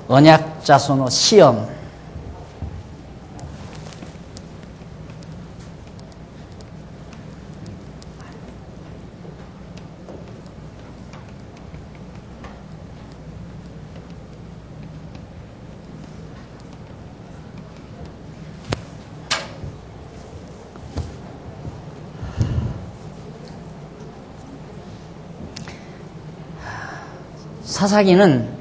언약 자손의 시험. 사사기는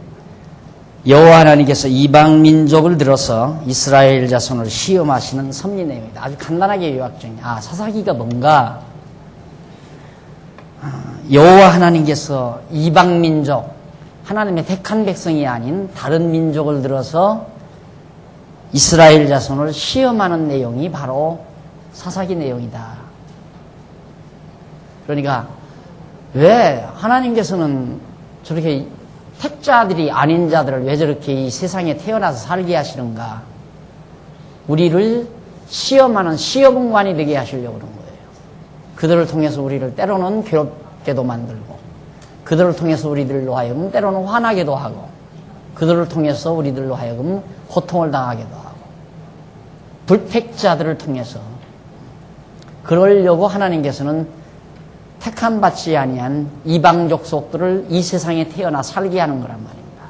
여호와 하나님께서 이방 민족을 들어서 이스라엘 자손을 시험하시는 섭리 내용입니다. 아주 간단하게 요약 중에 사사기가 뭔가, 여호와 하나님께서 이방 민족, 하나님의 택한 백성이 아닌 다른 민족을 들어서 이스라엘 자손을 시험하는 내용이 바로 사사기 내용이다. 그러니까 왜 하나님께서는 저렇게 택자들이 아닌 자들을 왜 저렇게 이 세상에 태어나서 살게 하시는가? 우리를 시험하는 시험관이 되게 하시려고 그런 거예요. 그들을 통해서 우리를 때로는 괴롭게도 만들고, 그들을 통해서 우리들로 하여금 때로는 화나게도 하고, 그들을 통해서 우리들로 하여금 고통을 당하게도 하고, 불택자들을 통해서 그러려고 하나님께서는 택함 받지 아니한 이방 족속들을 이 세상에 태어나 살게 하는 거란 말입니다.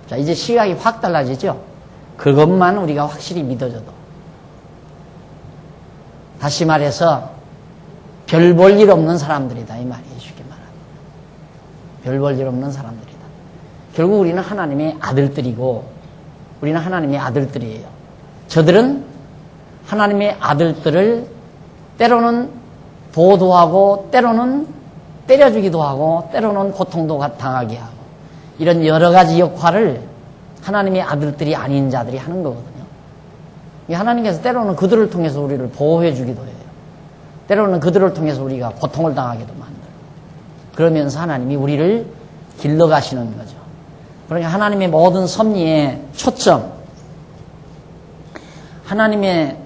자, 이제 시각이 확 달라지죠? 그것만 우리가 확실히 믿어져도. 다시 말해서 별 볼 일 없는 사람들이다, 이 말이에요. 쉽게 말하면. 별 볼 일 없는 사람들이다. 결국 우리는 하나님의 아들들이고, 우리는 하나님의 아들들이에요. 저들은 하나님의 아들들을 때로는 보호하고, 때로는 때려주기도 하고, 때로는 고통도 당하게 하고, 이런 여러 가지 역할을 하나님의 아들들이 아닌 자들이 하는 거거든요. 하나님께서 때로는 그들을 통해서 우리를 보호해 주기도 해요. 때로는 그들을 통해서 우리가 고통을 당하게도 만들고, 그러면서 하나님이 우리를 길러가시는 거죠. 그러니까 하나님의 모든 섭리의 초점, 하나님의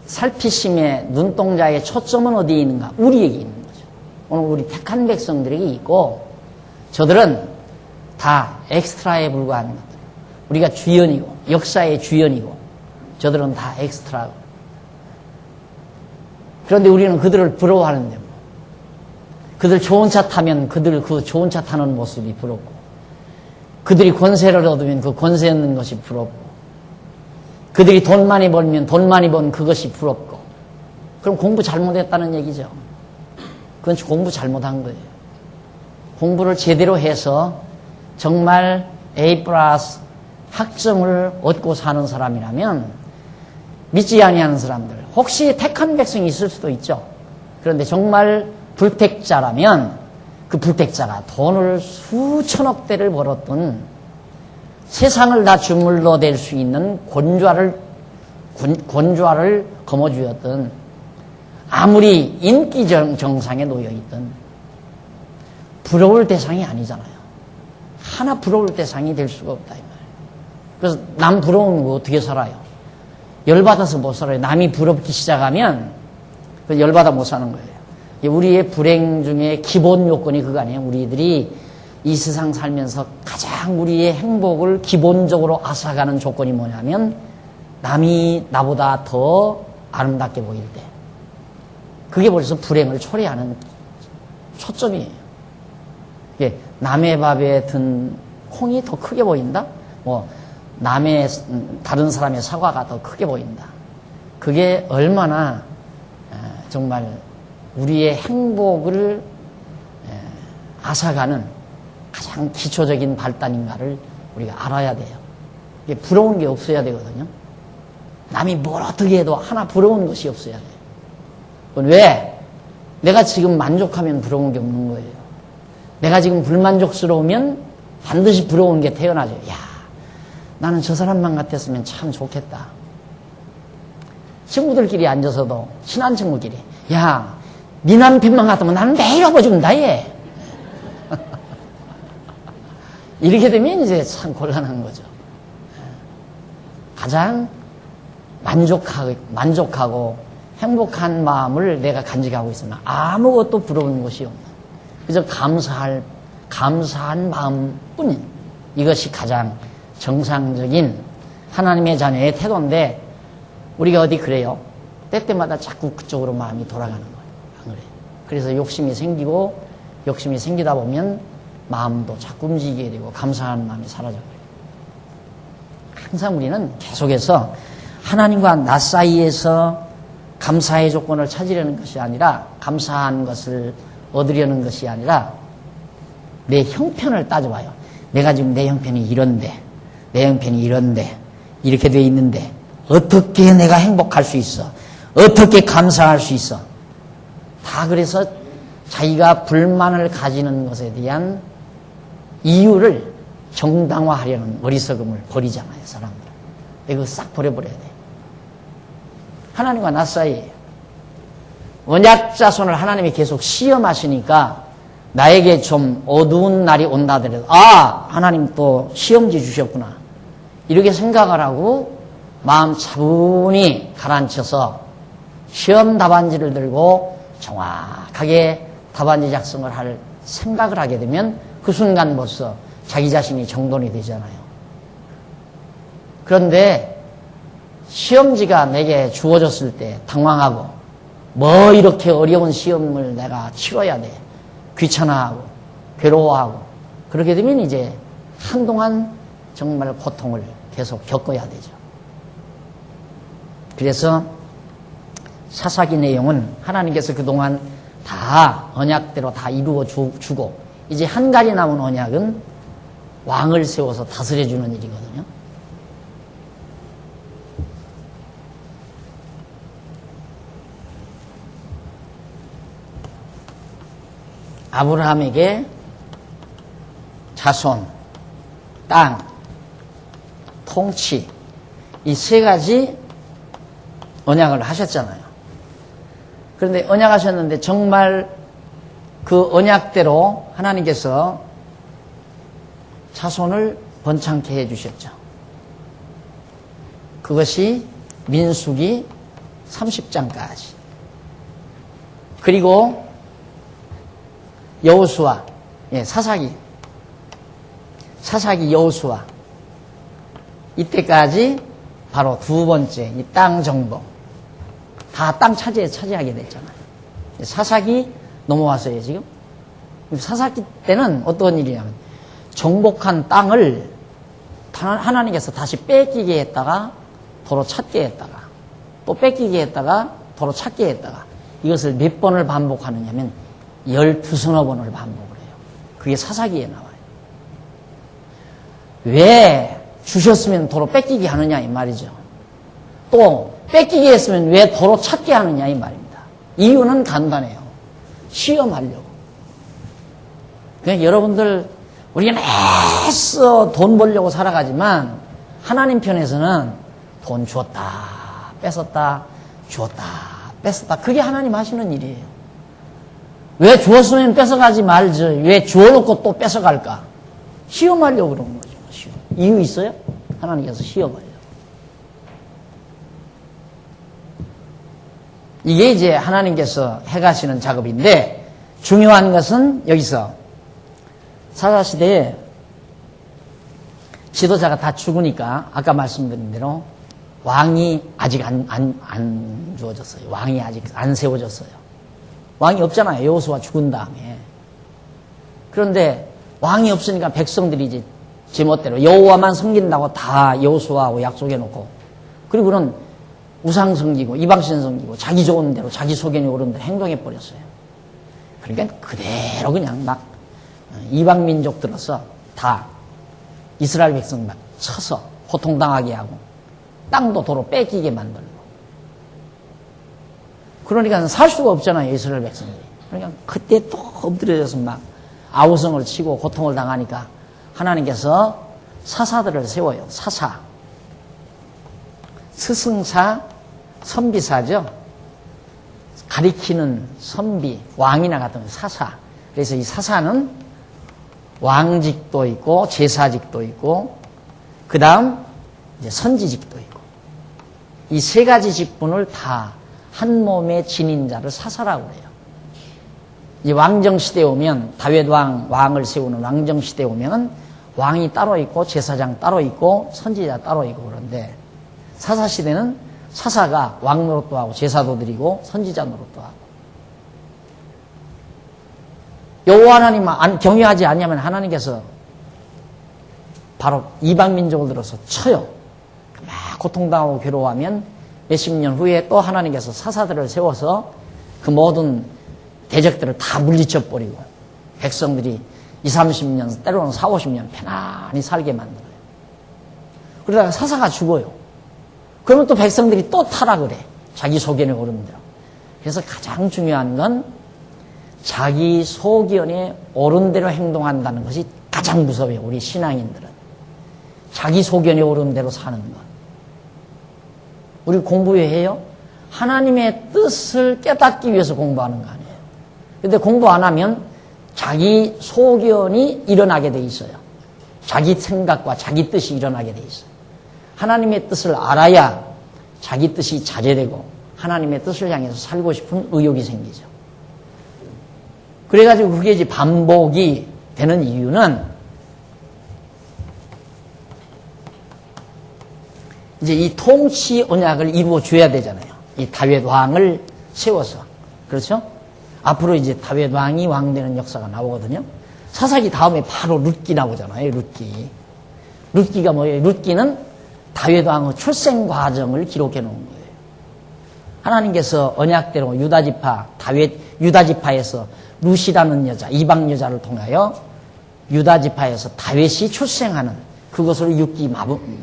살피심의 눈동자의 초점은 어디에 있는가? 우리에게 있는 거죠. 오늘 우리 택한 백성들에게 있고, 저들은 다 엑스트라에 불과한 것들. 우리가 주연이고, 역사의 주연이고, 저들은 다 엑스트라고. 그런데 우리는 그들을 부러워하는데, 그들 좋은 차 타면 그들 그 좋은 차 타는 모습이 부럽고, 그들이 권세를 얻으면 그 권세 얻는 것이 부럽고, 그들이 돈 많이 벌면 돈 많이 번 그것이 부럽고. 그럼 공부 잘못했다는 얘기죠. 그건 공부 잘못한 거예요. 공부를 제대로 해서 정말 A+ 학점을 얻고 사는 사람이라면, 믿지 아니하는 사람들, 혹시 택한 백성이 있을 수도 있죠. 그런데 정말 불택자라면 그 불택자가 돈을 수천억 대를 벌었던, 세상을 다 주물러 댈 수 있는 권좌를 거머쥐었던, 아무리 인기 정상에 놓여있던, 부러울 대상이 아니잖아요. 하나 부러울 대상이 될 수가 없다, 이 말이에요. 그래서 남 부러우는 거 어떻게 살아요? 열받아서 못 살아요. 남이 부럽기 시작하면 열받아 못 사는 거예요. 우리의 불행 중에 기본 요건이 그거 아니에요? 우리들이 이 세상 살면서 가장 우리의 행복을 기본적으로 앗아가는 조건이 뭐냐면, 남이 나보다 더 아름답게 보일 때. 그게 벌써 불행을 초래하는 초점이에요. 남의 밥에 든 콩이 더 크게 보인다? 다른 사람의 사과가 더 크게 보인다. 그게 얼마나 정말 우리의 행복을 앗아가는 가장 기초적인 발단인가를 우리가 알아야 돼요. 이게 부러운 게 없어야 되거든요. 남이 뭘 어떻게 해도 하나 부러운 것이 없어야 돼요. 그건 왜? 내가 지금 만족하면 부러운 게 없는 거예요. 내가 지금 불만족스러우면 반드시 부러운 게 태어나죠. 야, 나는 저 사람만 같았으면 참 좋겠다. 친구들끼리 앉아서도, 친한 친구끼리, 야, 네 남편만 같으면 나는 매일 업어준다, 얘. 이렇게 되면 이제 참 곤란한 거죠. 가장 만족하고 행복한 마음을 내가 간직하고 있으면 아무것도 부러운 것이 없는, 그저 감사한 마음뿐인, 이것이 가장 정상적인 하나님의 자녀의 태도인데 우리가 어디 그래요? 때때마다 자꾸 그쪽으로 마음이 돌아가는 거예요. 안 그래요? 그래서 욕심이 생기다 보면 마음도 자꾸 움직이게 되고 감사하는 마음이 사라져버려요. 항상 우리는 계속해서 하나님과 나 사이에서 감사의 조건을 찾으려는 것이 아니라, 감사한 것을 얻으려는 것이 아니라 내 형편을 따져봐요. 내가 지금 내 형편이 이런데, 내 형편이 이런데, 이렇게 돼 있는데 어떻게 내가 행복할 수 있어? 어떻게 감사할 수 있어? 다 그래서 자기가 불만을 가지는 것에 대한 이유를 정당화하려는 어리석음을 버리잖아요, 사람들은. 이거 싹 버려버려야 돼요. 하나님과 나 사이에 언약 자손을 하나님이 계속 시험하시니까 나에게 좀 어두운 날이 온다 하더라도, 아, 하나님 또 시험지 주셨구나, 이렇게 생각을 하고 마음 차분히 가라앉혀서 시험 답안지를 들고 정확하게 답안지 작성을 할 생각을 하게 되면 그 순간 벌써 자기 자신이 정돈이 되잖아요. 그런데 시험지가 내게 주어졌을 때 당황하고, 뭐 이렇게 어려운 시험을 내가 치러야 돼, 귀찮아하고 괴로워하고, 그렇게 되면 이제 한동안 정말 고통을 계속 겪어야 되죠. 그래서 사사기 내용은 하나님께서 그동안 다 언약대로 다 이루어 주고 이제 한 가지 남은 언약은 왕을 세워서 다스려주는 일이거든요. 아브라함에게 자손, 땅, 통치, 이 세 가지 언약을 하셨잖아요. 그런데 언약하셨는데 정말 그 언약대로 하나님께서 자손을 번창케 해주셨죠. 그것이 민수기 30장까지. 그리고 여호수아, 사사기 여호수아, 이때까지 바로 두 번째 이 땅 정복, 다 땅 차지하게 됐잖아요. 사사기 넘어왔어요, 지금. 사사기 때는 어떤 일이냐면 정복한 땅을 하나님께서 다시 뺏기게 했다가 도로 찾게 했다가 또 뺏기게 했다가 도로 찾게 했다가, 이것을 몇 번을 반복하느냐면 12서너 번을 반복을 해요. 그게 사사기에 나와요. 왜 주셨으면 도로 뺏기게 하느냐 이 말이죠. 또 뺏기게 했으면 왜 도로 찾게 하느냐 이 말입니다. 이유는 간단해요. 시험하려고. 그러니까 여러분들, 우리가 애써 돈 벌려고 살아가지만 하나님 편에서는 돈 주었다 뺏었다, 주었다 뺏었다, 그게 하나님 하시는 일이에요. 왜 주었으면 뺏어가지 말지, 왜 주어놓고 또 뺏어갈까? 시험하려고 그러는 거죠. 시험. 이유 있어요? 하나님께서 시험하려고. 이게 이제 하나님께서 해가시는 작업인데, 중요한 것은 여기서 사사시대에 지도자가 다 죽으니까 아까 말씀드린 대로 왕이 아직 안 주어졌어요. 왕이 아직 안 세워졌어요. 왕이 없잖아요. 여호수아 죽은 다음에. 그런데 왕이 없으니까 백성들이 이제 제멋대로 여호와만 섬긴다고 다 여호수아하고 약속해놓고, 그리고는 우상 섬기고 이방신 섬기고 자기 좋은 대로 자기 속에는 어른들 행동해버렸어요. 그러니까 그대로 그냥 막 이방 민족들어서 다 이스라엘 백성 막 쳐서 고통당하게 하고 땅도 도로 뺏기게 만들고, 그러니까 살 수가 없잖아요, 이스라엘 백성들이. 그러니까 그때 또 엎드려져서 막 아우성을 치고 고통을 당하니까 하나님께서 사사들을 세워요. 사사. 스승사, 선비사죠. 가리키는 선비, 왕이나 같은 사사. 그래서 이 사사는 왕직도 있고 제사직도 있고 그 다음 이제 선지직도 있고, 이 세 가지 직분을 다 한 몸의 지닌 자를 사사라고 해요. 이제 왕정시대에 오면, 다윗 왕을 세우는 왕정시대에 오면 왕이 따로 있고 제사장 따로 있고 선지자 따로 있고 그런데 사사시대는 사사가 왕 노릇도 하고 제사도 드리고 선지자 노릇도 하고 여호와 하나님 경외하지 않냐면 하나님께서 바로 이방민족을 들어서 쳐요. 막 고통당하고 괴로워하면 몇십 년 후에 또 하나님께서 사사들을 세워서 그 모든 대적들을 다 물리쳐버리고 백성들이 20, 30년 때로는 40, 50년 편안히 살게 만들어요. 그러다가 사사가 죽어요. 그러면 또 백성들이 또 타락을 해. 자기 소견에 오른 대로. 그래서 가장 중요한 건 자기 소견에 오른 대로 행동한다는 것이 가장 무서워요. 우리 신앙인들은. 자기 소견에 오른 대로 사는 것. 우리 공부 왜 해요? 하나님의 뜻을 깨닫기 위해서 공부하는 거 아니에요. 근데 공부 안 하면 자기 소견이 일어나게 돼 있어요. 자기 생각과 자기 뜻이 일어나게 돼 있어요. 하나님의 뜻을 알아야 자기 뜻이 자제되고 하나님의 뜻을 향해서 살고 싶은 의욕이 생기죠. 그래가지고 그게 이제 반복이 되는 이유는 이제 이 통치 언약을 이루어 줘야 되잖아요. 이 다윗 왕을 세워서. 그렇죠? 앞으로 이제 다윗 왕이 왕 되는 역사가 나오거든요. 사사기 다음에 바로 룻기 나오잖아요. 룻기. 룻기가 뭐예요? 룻기는 다윗 왕의 출생 과정을 기록해 놓은 거예요. 하나님께서 언약대로 유다 지파에서 룻이라는 여자, 이방 여자를 통하여 유다 지파에서 다윗이 출생하는 그것으로 룻기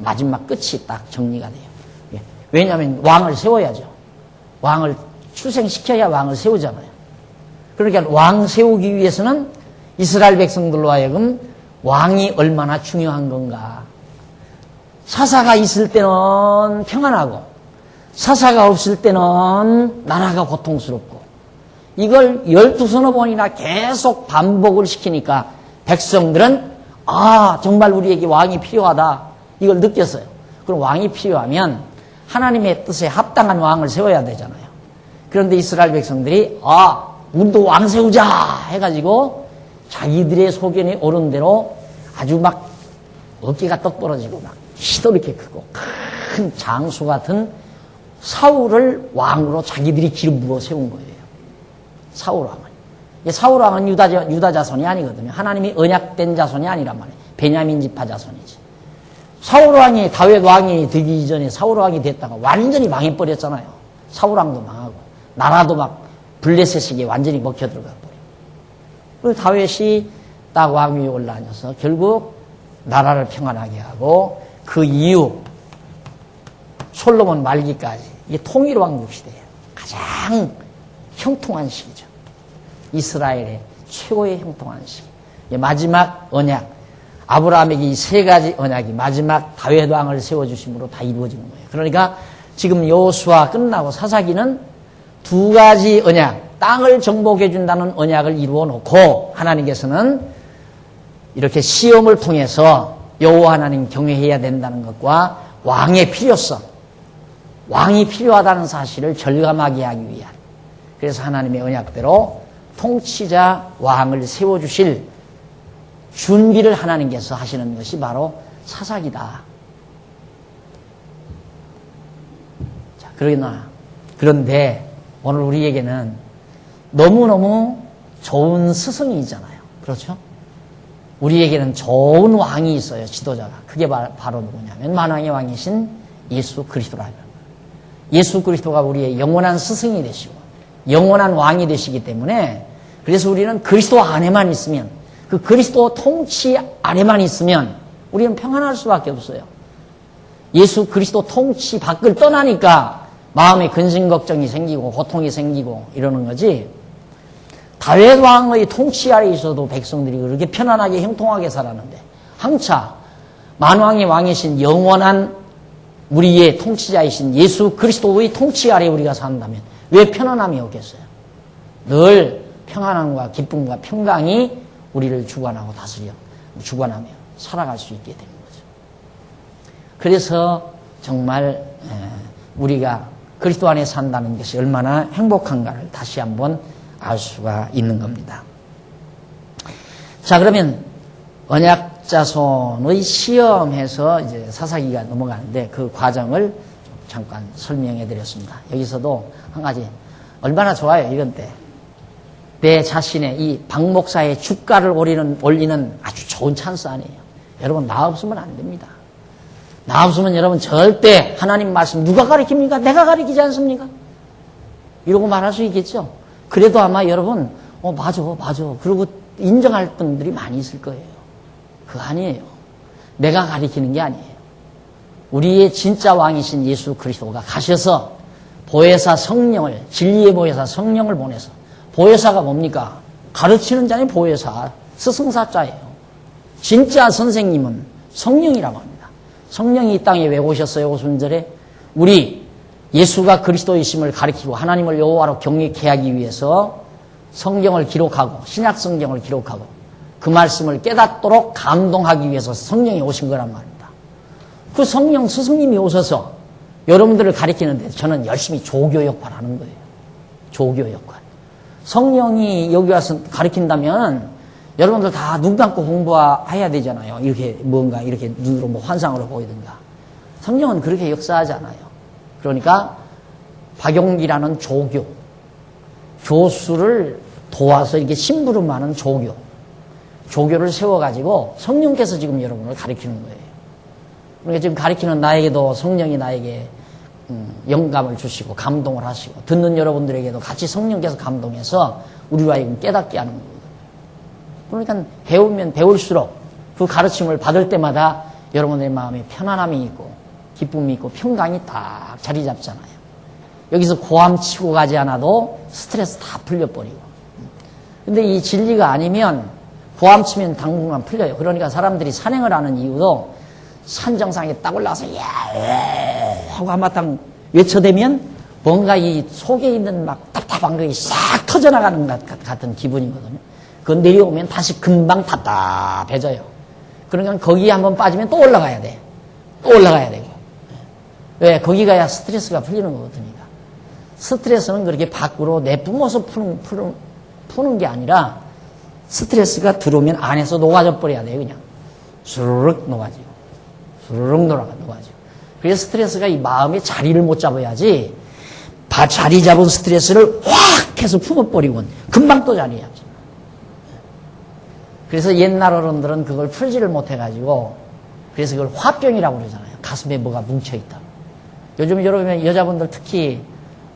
마지막 끝이 딱 정리가 돼요. 왜냐하면 왕을 세워야죠. 왕을 출생시켜야 왕을 세우잖아요. 그러니까 왕 세우기 위해서는 이스라엘 백성들로 하여금 왕이 얼마나 중요한 건가. 사사가 있을 때는 평안하고 사사가 없을 때는 나라가 고통스럽고 이걸 12서너 번이나 계속 반복을 시키니까 백성들은 정말 우리에게 왕이 필요하다 이걸 느꼈어요. 그럼 왕이 필요하면 하나님의 뜻에 합당한 왕을 세워야 되잖아요. 그런데 이스라엘 백성들이 우리도 왕 세우자 해가지고 자기들의 소견이 옳은 대로 아주 막 어깨가 떡 벌어지고 막 키도 이렇게 크고 큰 장수 같은 사울을 왕으로 자기들이 기름 부어 세운 거예요. 사울 왕을. 사울 왕은 유다 자손이 아니거든요. 하나님이 언약된 자손이 아니란 말이에요. 베냐민 지파 자손이지. 사울 왕이 다윗 왕이 되기 전에 사울 왕이 됐다가 완전히 망해버렸잖아요. 사울 왕도 망하고 나라도 막 블레셋에게 완전히 먹혀 들어가 버려요. 그리고 다윗이 딱 왕위에 올라앉아서 결국 나라를 평안하게 하고 그 이후 솔로몬 말기까지 이게 통일왕국 시대예요. 가장 형통한 시기죠. 이스라엘의 최고의 형통한 시기. 마지막 언약, 아브라함에게 이 세 가지 언약이 마지막 다윗 왕을 세워주심으로 다 이루어지는 거예요. 그러니까 지금 여호수아 끝나고 사사기는 두 가지 언약, 땅을 정복해 준다는 언약을 이루어 놓고 하나님께서는 이렇게 시험을 통해서 여호와 하나님 경외해야 된다는 것과 왕의 필요성, 왕이 필요하다는 사실을 절감하게 하기 위한, 그래서 하나님의 언약대로 통치자 왕을 세워주실 준비를 하나님께서 하시는 것이 바로 사사기다. 자, 그런데 오늘 우리에게는 너무너무 좋은 스승이잖아요. 그렇죠? 우리에게는 좋은 왕이 있어요. 지도자가. 그게 바로 누구냐면 만왕의 왕이신 예수 그리스도라는 거예요. 예수 그리스도가 우리의 영원한 스승이 되시고 영원한 왕이 되시기 때문에 그래서 우리는 그리스도 안에만 있으면 그 그리스도 통치 아래만 있으면 우리는 평안할 수밖에 없어요. 예수 그리스도 통치 밖을 떠나니까 마음에 근심 걱정이 생기고 고통이 생기고 이러는 거지. 다윗 왕의 통치 아래 있어도 백성들이 그렇게 편안하게 형통하게 살았는데 항차 만왕의 왕이신 영원한 우리의 통치자이신 예수 그리스도의 통치 아래 우리가 산다면 왜 편안함이 없겠어요? 늘 평안함과 기쁨과 평강이 우리를 주관하고 다스려 주관하며 살아갈 수 있게 되는 거죠. 그래서 정말 우리가 그리스도 안에 산다는 것이 얼마나 행복한가를 다시 한번 알 수가 있는 겁니다. 자, 그러면 언약 언약자손의 시험해서 이제 사사기가 넘어가는데 그 과정을 잠깐 설명해 드렸습니다. 여기서도 한 가지 얼마나 좋아요. 이건 내 자신의 이 박 목사의 주가를 올리는 아주 좋은 찬스 아니에요. 여러분 나 없으면 안 됩니다. 나 없으면 여러분 절대 하나님 말씀 누가 가르칩니까? 내가 가르치지 않습니까? 이러고 말할 수 있겠죠. 그래도 아마 여러분 맞아 그러고 인정할 분들이 많이 있을 거예요. 그거 아니에요. 내가 가르치는 게 아니에요. 우리의 진짜 왕이신 예수 그리스도가 가셔서 보혜사 성령을, 진리의 보혜사 성령을 보내서, 보혜사가 뭡니까? 가르치는 자는 보혜사, 스승사자예요. 진짜 선생님은 성령이라고 합니다. 성령이 이 땅에 왜 오셨어요? 오순절에 우리 예수가 그리스도이심을 가르치고 하나님을 여호와로 경외케 하기 위해서 성경을 기록하고 신약 성경을 기록하고 그 말씀을 깨닫도록 감동하기 위해서 성령이 오신 거란 말입니다. 그 성령 스승님이 오셔서 여러분들을 가르치는데 저는 열심히 조교 역할을 하는 거예요. 조교 역할. 성령이 여기 와서 가르친다면 여러분들 다 눈 감고 공부해야 되잖아요. 이렇게 뭔가 이렇게 눈으로 뭐 환상으로 보이든가. 성령은 그렇게 역사하지 않아요. 그러니까 박용기라는 조교, 교수를 도와서 이렇게 심부름하는 조교를 세워가지고 성령께서 지금 여러분을 가르치는 거예요. 그러니까 지금 가르치는 나에게도 성령이 나에게 영감을 주시고 감동을 하시고 듣는 여러분들에게도 같이 성령께서 감동해서 우리로 하여금 깨닫게 하는 거거든요. 그러니까 배우면 배울수록 그 가르침을 받을 때마다 여러분의 마음에 편안함이 있고 기쁨이 있고 평강이 딱 자리 잡잖아요. 여기서 고함 치고 가지 않아도 스트레스 다 풀려버리고. 근데 이 진리가 아니면 고함 치면 당분간 풀려요. 그러니까 사람들이 산행을 하는 이유도 산 정상에 딱 올라가서 야 하고 한바탕 외쳐대면 뭔가 이 속에 있는 막 답답한 것이 싹 터져나가는 것 같은 기분이거든요. 그 내려오면 다시 금방 답답해져요. 그러니까 거기에 한번 빠지면 또 올라가야 돼. 또 올라가야 되고. 왜? 거기 가야 스트레스가 풀리는 거거든요. 스트레스는 그렇게 밖으로 내뿜어서 푸는 게 아니라 스트레스가 들어오면 안에서 녹아져 버려야 돼요. 그냥 수르륵 녹아지고 수르륵 녹아지고. 그래서 스트레스가 이 마음의 자리를 못 잡아야지 자리 잡은 스트레스를 확 해서 품어버리고 금방 또 자리 잡죠. 그래서 옛날 어른들은 그걸 풀지를 못해가지고 그래서 그걸 화병이라고 그러잖아요. 가슴에 뭐가 뭉쳐있다. 요즘 여자분들 특히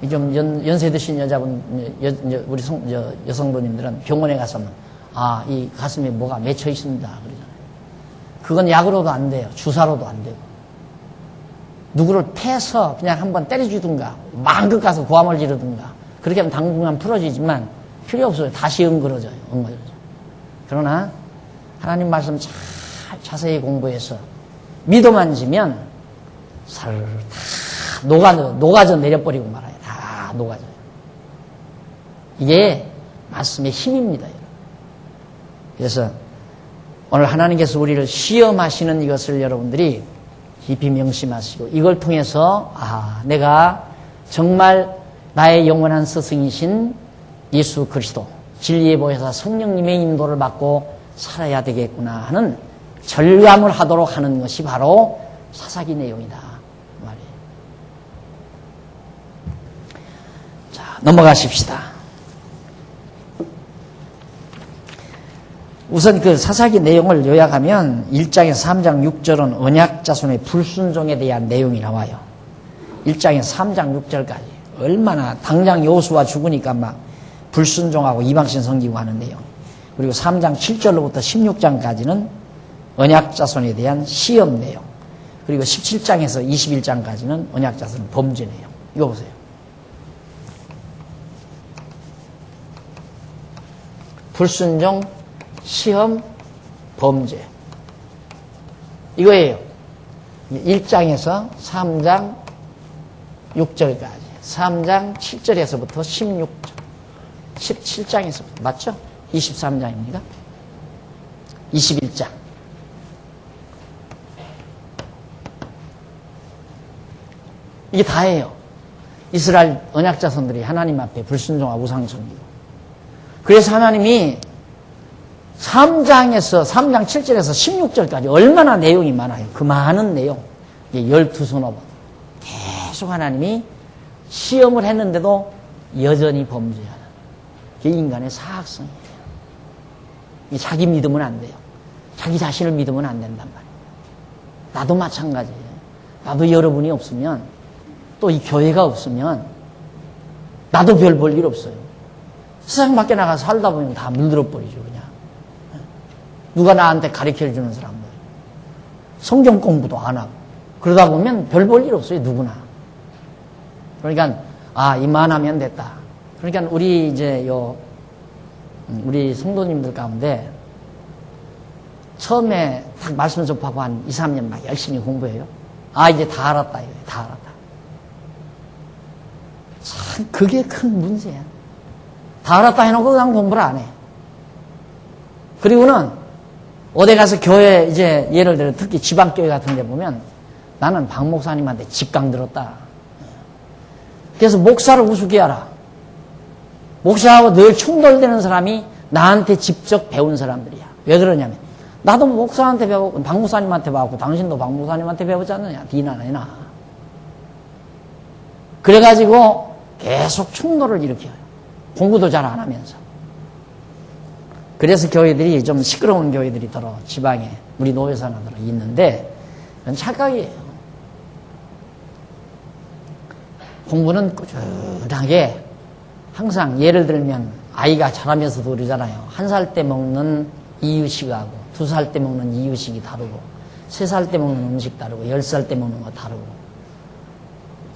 좀 연세 드신 우리 여성분님들은 병원에 가서는 이 가슴에 뭐가 맺혀 있습니다. 그러잖아요. 그건 약으로도 안 돼요. 주사로도 안 되고. 누구를 패서 그냥 한번 때려주든가, 마음껏 가서 고함을 지르든가, 그렇게 하면 당분간 풀어지지만 필요 없어요. 다시 엉그러져요. 그러나 하나님 말씀 잘 자세히 공부해서 믿어만 지면 살 다 녹아져 내려버리고 말아요. 다 녹아져요. 이게 말씀의 힘입니다. 여러분. 그래서 오늘 하나님께서 우리를 시험하시는 이것을 여러분들이 깊이 명심하시고 이걸 통해서 내가 정말 나의 영원한 스승이신 예수 그리스도 진리의 보혜사 성령님의 인도를 받고 살아야 되겠구나 하는 절감을 하도록 하는 것이 바로 사사기 내용이다 말이에요. 자, 넘어가십시다. 우선 그 사사기 내용을 요약하면 1장에서 3장 6절은 언약자손의 불순종에 대한 내용이 나와요. 1장에서 3장 6절까지 얼마나 당장 여호수아 죽으니까 막 불순종하고 이방신 섬기고 하는 내용. 그리고 3장 7절로부터 16장까지는 언약자손에 대한 시험 내용. 그리고 17장에서 21장까지는 언약자손 범죄 내용. 이거 보세요. 불순종, 시험, 범죄. 이거예요. 1장에서 3장 6절까지. 3장 7절에서부터 16절. 17장에서부터. 맞죠? 23장입니다. 21장. 이게 다예요. 이스라엘 언약자손들이 하나님 앞에 불순종하고 우상 섬기고. 그래서 하나님이 3장 7절에서 16절까지 얼마나 내용이 많아요. 그 많은 내용. 12수노 계속 하나님이 시험을 했는데도 여전히 범죄하는 게 인간의 사악성이에요. 자기 믿으면 안 돼요. 자기 자신을 믿으면 안 된단 말이에요. 나도 마찬가지예요. 나도 여러분이 없으면, 또 이 교회가 없으면 나도 별 볼 일 없어요. 세상 밖에 나가 살다 보면 다 물들어 버리죠, 그냥. 누가 나한테 가르쳐 주는 사람들. 성경 공부도 안 하고. 그러다 보면 별 볼 일 없어요, 누구나. 그러니까, 이만하면 됐다. 그러니까 우리 우리 성도님들 가운데 처음에 딱 말씀 접하고 한 2, 3년 막 열심히 공부해요. 이제 다 알았다, 이거예요. 다 알았다. 참, 그게 큰 문제야. 다 알았다 해놓고 그냥 공부를 안 해. 그리고는 어디 가서 교회 이제 예를 들어 특히 지방교회 같은 데 보면 나는 박 목사님한테 직강 들었다. 그래서 목사를 우습게 하라. 목사하고 늘 충돌되는 사람이 나한테 직접 배운 사람들이야. 왜 그러냐면 나도 목사한테 배웠고 박 목사님한테 배웠고 당신도 박 목사님한테 배우지 않느냐. 니나 내나. 그래가지고 계속 충돌을 일으켜요. 공부도 잘 안 하면서. 그래서 교회들이 좀 시끄러운 교회들이 더러 지방에 우리 노회사나 들어 있는데 그건 착각이에요. 공부는 꾸준하게 항상 예를 들면 아이가 자라면서도 그러잖아요. 1살 때 먹는 이유식하고 2살 때 먹는 이유식이 다르고 3살 때 먹는 음식 다르고 10살 때 먹는 거 다르고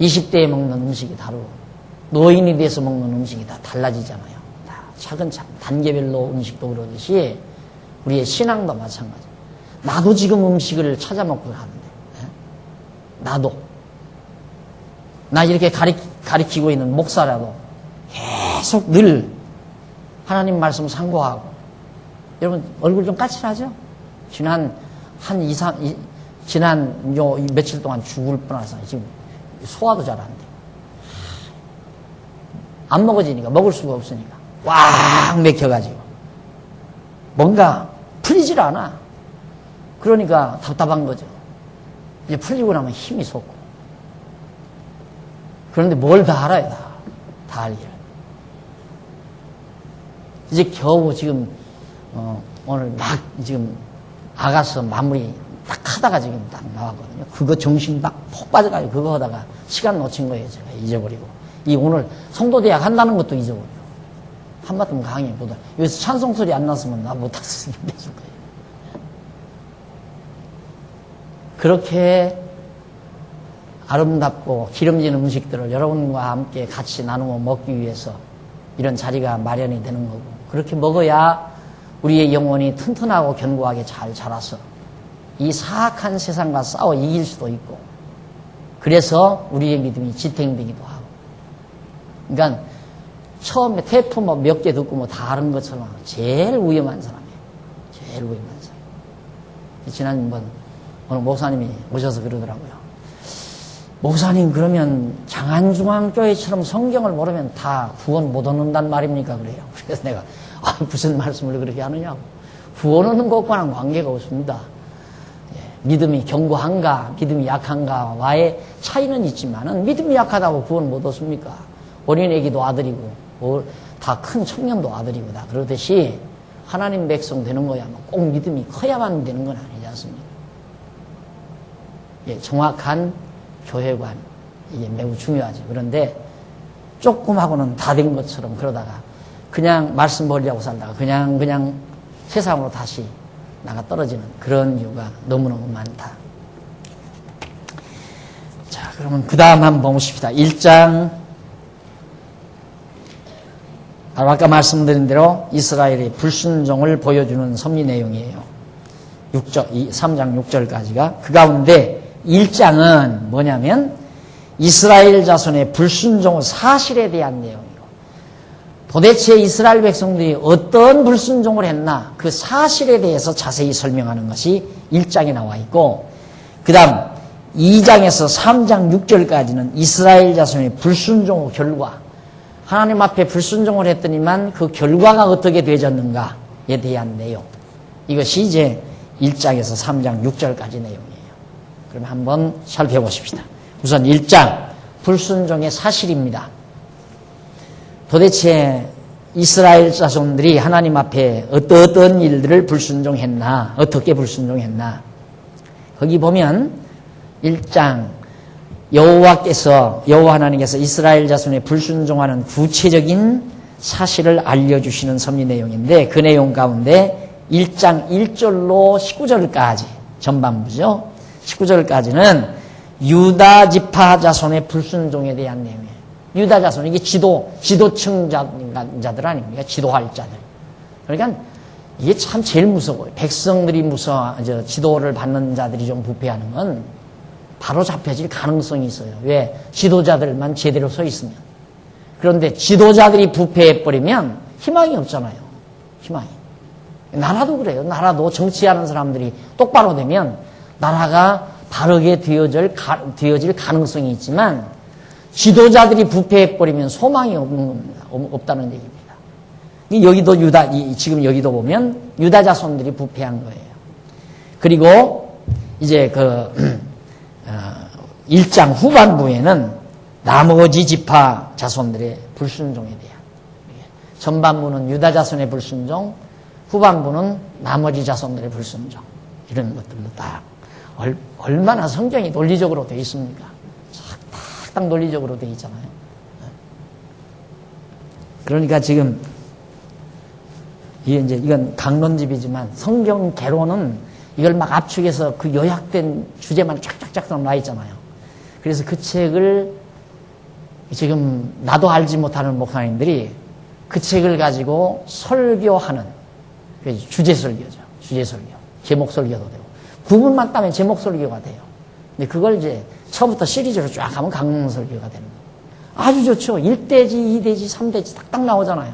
20대에 먹는 음식이 다르고 노인이 돼서 먹는 음식이 다 달라지잖아요. 다 차근차근 단계별로 음식도 그러듯이 우리의 신앙도 마찬가지. 나도 지금 음식을 찾아 먹고 하는데 나도 나 이렇게 가리키고 있는 목사라도 계속 늘 하나님 말씀 상고하고 여러분 얼굴 좀 까칠하죠? 지난 며칠 동안 죽을 뻔해서 지금 소화도 잘 안 돼. 안 먹어지니까 먹을 수가 없으니까 꽉 맥혀가지고 뭔가 풀리질 않아. 그러니까 답답한 거죠. 이제 풀리고 나면 힘이 솟고. 그런데 뭘 다 알아요, 다 할 일. 이제 겨우 지금 오늘 막 지금 아가서 마무리 딱 하다가 지금 딱 나왔거든요. 그거 정신 막 폭 빠져가지고 그거 하다가 시간 놓친 거예요. 제가 잊어버리고. 오늘 성도대학 한다는 것도 잊어버리고. 한바탕 강의 보다. 여기서 찬송 소리 안 났으면 나 못했을 거예요. 그렇게 아름답고 기름진 음식들을 여러분과 함께 같이 나누어 먹기 위해서 이런 자리가 마련이 되는 거고, 그렇게 먹어야 우리의 영혼이 튼튼하고 견고하게 잘 자라서 이 사악한 세상과 싸워 이길 수도 있고, 그래서 우리의 믿음이 지탱되기도 하고. 그러니까 처음에 테이프 몇 개 듣고 다 아는 것처럼 제일 위험한 사람이에요. 제일 위험한 사람. 지난번 오늘 목사님이 오셔서 그러더라고요. 목사님, 그러면 장안중앙교회처럼 성경을 모르면 다 구원 못 얻는단 말입니까? 그래요. 그래서 내가 무슨 말씀을 그렇게 하느냐고. 구원 얻는 것과는 관계가 없습니다. 믿음이 견고한가 믿음이 약한가와의 차이는 있지만은 믿음이 약하다고 구원 못 얻습니까? 어린애기도 아들이고 다 큰 청년도 아들이고 다 그러듯이 하나님 백성 되는 거야 꼭 믿음이 커야만 되는 건 아니지 않습니까? 정확한 교회관 이게 매우 중요하죠. 그런데 조금 하고는 다 된 것처럼 그러다가 그냥 말씀 보려고 살다가 그냥 세상으로 다시 나가 떨어지는 그런 이유가 너무너무 많다. 자, 그러면 그 다음 한번 보십시다. 1장 아까 말씀드린 대로 이스라엘의 불순종을 보여주는 섭리 내용이에요. 3장 6절까지가. 그 가운데 1장은 뭐냐면 이스라엘 자손의 불순종 사실에 대한 내용이고, 도대체 이스라엘 백성들이 어떤 불순종을 했나 그 사실에 대해서 자세히 설명하는 것이 1장에 나와 있고, 그 다음 2장에서 3장 6절까지는 이스라엘 자손의 불순종 결과, 하나님 앞에 불순종을 했더니만 그 결과가 어떻게 되졌는가에 대한 내용, 이것이 이제 1장에서 3장 6절까지 내용이에요. 그럼 한번 살펴보십시다. 우선 1장, 불순종의 사실입니다. 도대체 이스라엘 자손들이 하나님 앞에 어떤 일들을 불순종했나, 어떻게 불순종했나. 거기 보면 1장 여호와 하나님께서 이스라엘 자손의 불순종하는 구체적인 사실을 알려주시는 섭리 내용인데, 그 내용 가운데 1장 1절로 19절까지 전반부죠. 19절까지는 유다 지파 자손의 불순종에 대한 내용이에요. 유다 자손, 이게 지도층자들 아닙니까? 지도할 자들. 그러니까 이게 참 제일 무서워요. 백성들이 지도를 받는 자들이 좀 부패하는 건 바로 잡혀질 가능성이 있어요. 왜? 지도자들만 제대로 서 있으면. 그런데 지도자들이 부패해버리면 희망이 없잖아요. 희망이. 나라도 그래요. 나라도 정치하는 사람들이 똑바로 되면 나라가 바르게 되어질 가능성이 있지만, 지도자들이 부패해버리면 소망이 없다는 얘기입니다. 여기도 지금 여기도 보면 유다 자손들이 부패한 거예요. 그리고 이제 1장 후반부에는 나머지 지파 자손들의 불순종에 대한, 전반부는 유다 자손의 불순종, 후반부는 나머지 자손들의 불순종, 이런 것들도 다 얼마나 성경이 논리적으로 되어 있습니까? 딱 논리적으로 되어 있잖아요. 그러니까 지금 이건 강론집이지만 성경계로는 이걸 막 압축해서 그 요약된 주제만 쫙쫙쫙 나와 있잖아요. 그래서 그 책을 지금 나도 알지 못하는 목사님들이 그 책을 가지고 설교하는, 주제 설교죠. 주제 설교. 제목 설교도 되고. 구분만 따면 제목 설교가 돼요. 근데 그걸 이제 처음부터 시리즈로 쫙 하면 강론 설교가 되는 거예요. 아주 좋죠. 1대지, 2대지, 3대지 딱딱 나오잖아요.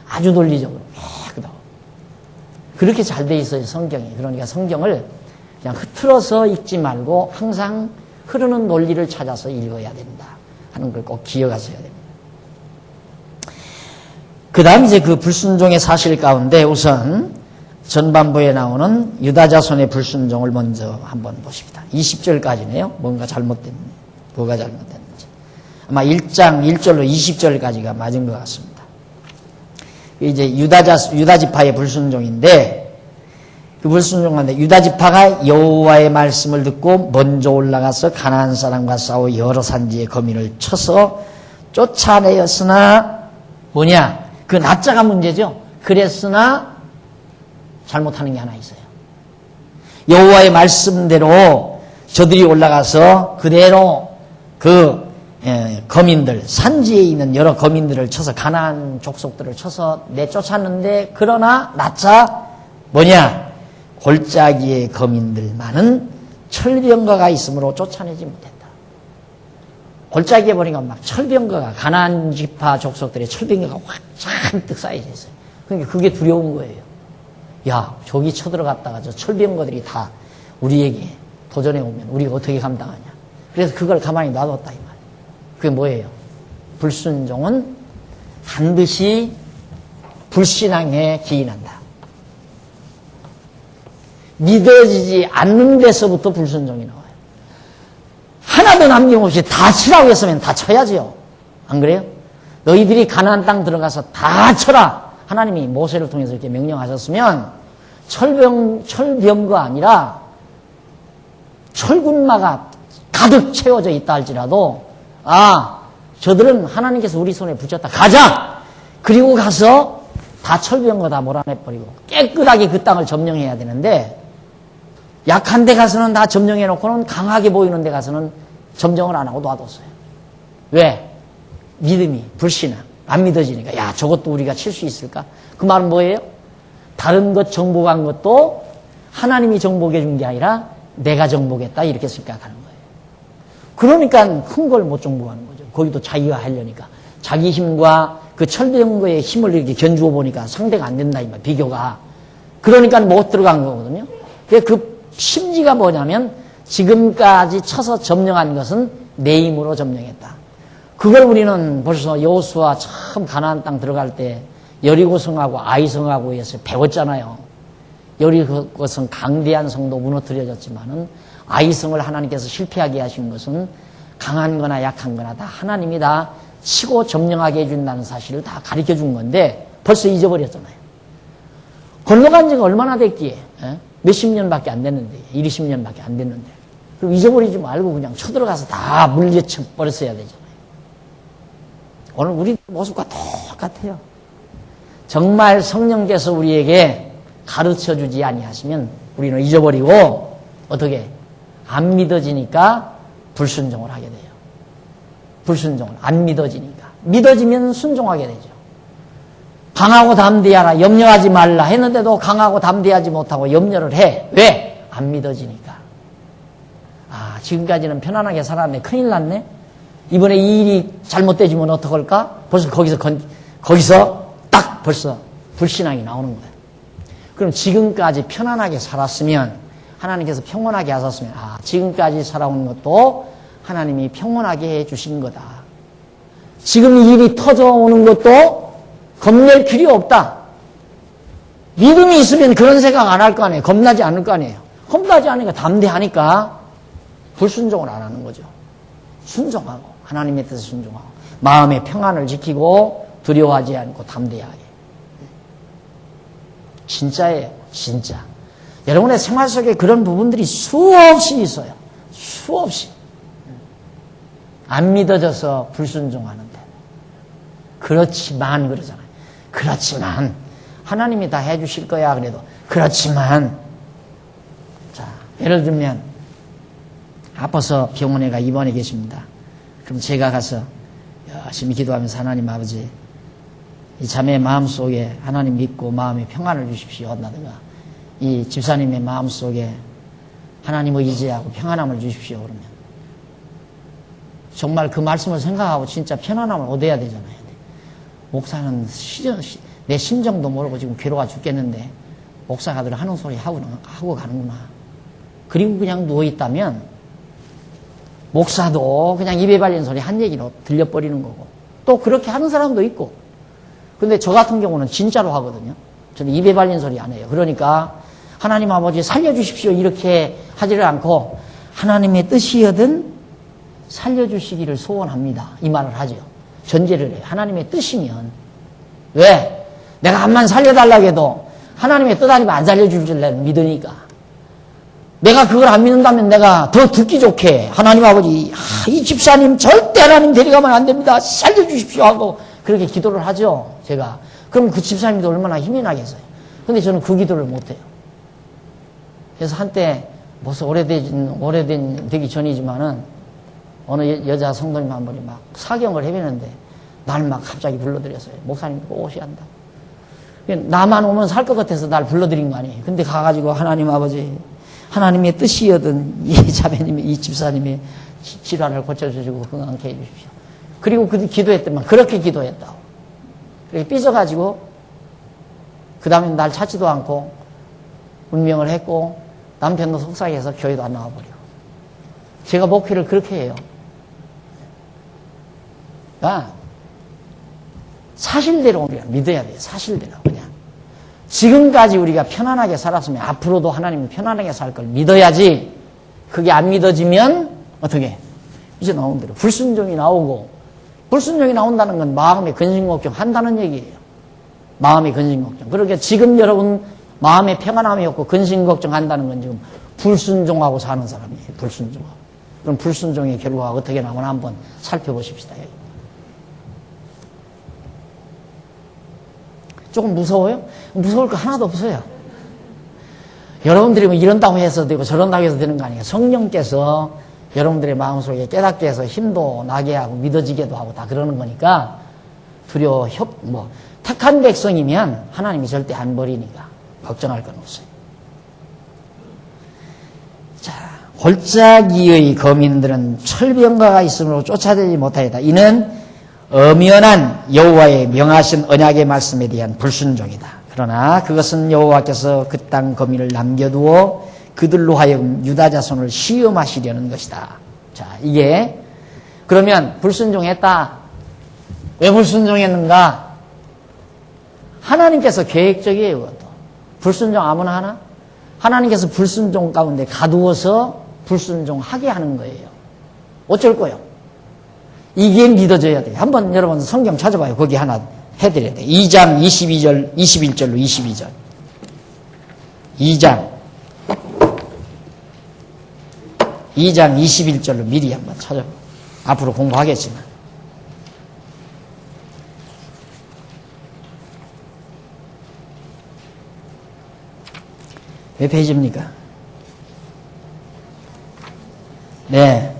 아주 논리적으로. 그렇게 잘 돼 있어요, 성경이. 그러니까 성경을 그냥 흐트러서 읽지 말고 항상 흐르는 논리를 찾아서 읽어야 된다 하는 걸 꼭 기억하셔야 됩니다. 그 다음 이제 그 불순종의 사실 가운데 우선 전반부에 나오는 유다 자손의 불순종을 먼저 한번 보십시다. 20절까지네요. 뭐가 잘못됐는지. 아마 1장 1절로 20절까지가 맞은 것 같습니다. 이제 유다 지파의 불순종인데, 그 불순종한데 유다 지파가 여호와의 말씀을 듣고 먼저 올라가서 가나안 사람과 싸워 여러 산지의 거민을 쳐서 쫓아내었으나 뭐냐? 그 나자가 문제죠. 그랬으나 잘못하는 게 하나 있어요. 여호와의 말씀대로 저들이 올라가서 그대로 거민들, 산지에 있는 여러 거민들을 쳐서, 가나안 족속들을 쳐서 내쫓았는데, 그러나 나자 뭐냐? 골짜기의 거민들만은 철병거가 있으므로 쫓아내지 못했다. 골짜기에 보니까 막 철병거가, 가나안 지파 족속들의 철병거가 확 잔뜩 쌓여져 있어요. 그러니까 그게 두려운 거예요. 야, 저기 쳐들어갔다가 저 철병거들이 다 우리에게 도전해 오면 우리가 어떻게 감당하냐. 그래서 그걸 가만히 놔뒀다 이 말이에요. 그게 뭐예요? 불순종은 반드시 불신앙에 기인한다. 믿어지지 않는 데서부터 불순종이 나와요. 하나도 남김없이 다 치라고 했으면 다 쳐야지요. 안 그래요? 너희들이 가나안 땅 들어가서 다 쳐라. 하나님이 모세를 통해서 이렇게 명령하셨으면 철병거 아니라 철군마가 가득 채워져 있다 할지라도, 저들은 하나님께서 우리 손에 붙였다. 가자! 그리고 가서 다 철병거 다 몰아내버리고 깨끗하게 그 땅을 점령해야 되는데, 약한 데 가서는 다 점령해놓고는 강하게 보이는 데 가서는 점령을 안 하고 놔뒀어요. 왜? 믿음이, 불신앙. 안 믿어지니까. 야, 저것도 우리가 칠 수 있을까? 그 말은 뭐예요? 다른 것 정복한 것도 하나님이 정복해 준 게 아니라 내가 정복했다, 이렇게 생각하는 거예요. 그러니까 큰 걸 못 정복하는 거죠. 거기도 자기가 하려니까. 자기 힘과 그 철병거의 힘을 이렇게 견주어 보니까 상대가 안 된다, 이 말, 비교가. 그러니까 못 들어간 거거든요. 그 심리가 뭐냐면, 지금까지 쳐서 점령한 것은 내 힘으로 점령했다. 그걸 우리는 벌써 여호수아 처음 가나안 땅 들어갈 때 여리고성하고 아이성하고 해서 배웠잖아요. 여리고성 강대한 성도 무너뜨려졌지만은 아이성을 하나님께서 실패하게 하신 것은 강한 거나 약한 거나 다 하나님이 다 치고 점령하게 해준다는 사실을 다 가르쳐 준 건데 벌써 잊어버렸잖아요. 건너간 지가 얼마나 됐기에 몇십 년밖에 안 됐는데 20년밖에 안 됐는데 그럼 잊어버리지 말고 그냥 쳐들어가서 다 물리쳐 버렸어야 되잖아요. 오늘 우리 모습과 똑같아요. 정말 성령께서 우리에게 가르쳐주지 아니하시면 우리는 잊어버리고 어떻게 안 믿어지니까 불순종을 하게 돼요. 불순종을 안 믿어지니까. 믿어지면 순종하게 되죠. 강하고 담대하라 염려하지 말라 했는데도 강하고 담대하지 못하고 염려를 해. 왜? 안 믿어지니까. 아, 지금까지는 편안하게 살았네. 큰일 났네. 이번에 이 일이 잘못되지면 어떡할까? 벌써 거기서 딱 벌써 불신앙이 나오는 거예요. 그럼 지금까지 편안하게 살았으면 하나님께서 평온하게 하셨으면 아, 지금까지 살아온 것도 하나님이 평온하게 해주신 거다. 지금 이 일이 터져오는 것도 겁낼 필요 없다. 믿음이 있으면 그런 생각 안 할 거 아니에요. 겁나지 않을 거 아니에요. 겁나지 않으니까 담대하니까 불순종을 안 하는 거죠. 순종하고 하나님의 뜻에 순종하고 마음의 평안을 지키고 두려워하지 않고 담대하게. 진짜예요. 진짜. 여러분의 생활 속에 그런 부분들이 수없이 있어요. 수없이. 안 믿어져서 불순종하는데. 그렇지만 그러잖아요. 그렇지만 하나님이 다 해주실 거야 그래도 그렇지만 자 예를 들면 아파서 병원에 가 입원해 계십니다. 그럼 제가 가서 열심히 기도하면서 하나님 아버지 이 자매의 마음속에 하나님 믿고 마음에 평안을 주십시오 한다든가 이 집사님의 마음속에 하나님을 의지하고 평안함을 주십시오 그러면 정말 그 말씀을 생각하고 진짜 편안함을 얻어야 되잖아요. 목사는 내 심정도 모르고 지금 괴로워 죽겠는데 목사가 늘 하는 소리 하고 가는구나. 그리고 그냥 누워있다면 목사도 그냥 입에 발린 소리 한 얘기로 들려버리는 거고 또 그렇게 하는 사람도 있고 근데 저 같은 경우는 진짜로 하거든요. 저는 입에 발린 소리 안 해요. 그러니까 하나님 아버지 살려주십시오 이렇게 하지를 않고 하나님의 뜻이여든 살려주시기를 소원합니다. 이 말을 하죠. 전제를 해요. 하나님의 뜻이면 왜? 내가 암만 살려달라고 해도 하나님의 뜻 아니면 안 살려줄 줄 믿으니까 내가 그걸 안 믿는다면 내가 더 듣기 좋게 하나님 아버지 이 집사님 절대 하나님 데려가면 안 됩니다. 살려주십시오 하고 그렇게 기도를 하죠. 제가. 그럼 그 집사님도 얼마나 힘이 나겠어요. 근데 저는 그 기도를 못해요. 그래서 한때 벌써 오래되기 전이지만은 어느 여자 성도님 한 분이 막 사경을 해배는데 날 막 갑자기 불러들였어요. 목사님 꼭 오셔야 한다. 나만 오면 살 것 같아서 날 불러들인 거 아니에요. 근데 가가지고 하나님 아버지 하나님의 뜻이여든 이 자매님의 이 집사님의 질환을 고쳐주시고 건강케 해주십시오. 그리고 그 기도했더만 그렇게 기도했다고. 그렇게 삐져가지고 그 다음에 날 찾지도 않고 운명을 했고 남편도 속상해서 교회도 안 나와버려. 제가 목회를 그렇게 해요. 그러니까 사실대로 우리가 믿어야 돼요. 사실대로 그냥. 지금까지 우리가 편안하게 살았으면 앞으로도 하나님이 편안하게 살 걸 믿어야지. 그게 안 믿어지면 어떻게? 이제 나온 대로 불순종이 나오고 불순종이 나온다는 건 마음의 근심걱정 한다는 얘기예요. 마음의 근심걱정. 그러니까 지금 여러분 마음에 평안함이 없고 근심걱정 한다는 건 지금 불순종하고 사는 사람이에요. 불순종하고. 그럼 불순종의 결과가 어떻게 나오나 한번 살펴보십시다. 조금 무서워요? 무서울 거 하나도 없어요. 여러분들이 뭐 이런다고 해서 되고 저런다고 해서 되는 거 아니에요. 성령께서 여러분들의 마음속에 깨닫게 해서 힘도 나게 하고 믿어지게도 하고 다 그러는 거니까 두려워, 택한 백성이면 하나님이 절대 안 버리니까 걱정할 건 없어요. 자, 골짜기의 거민들은 철병가가 있으므로 쫓아내지 못하였다. 이는 엄연한 여호와의 명하신 언약의 말씀에 대한 불순종이다. 그러나 그것은 여호와께서 그 땅 거민을 남겨두어 그들로 하여금 유다 자손을 시험하시려는 것이다. 자, 이게 그러면 불순종했다. 왜 불순종했는가? 하나님께서 계획적이에요. 그것도. 불순종 아무나 하나? 하나님께서 불순종 가운데 가두어서 불순종하게 하는 거예요. 어쩔 거요? 이게 믿어져야 돼요. 한번 여러분 성경 찾아봐요. 거기 하나 해드려야 돼요. 2장 22절, 21절로 22절. 2장 21절로 미리 한번 찾아봐요. 앞으로 공부하겠지만. 몇 페이지입니까? 네.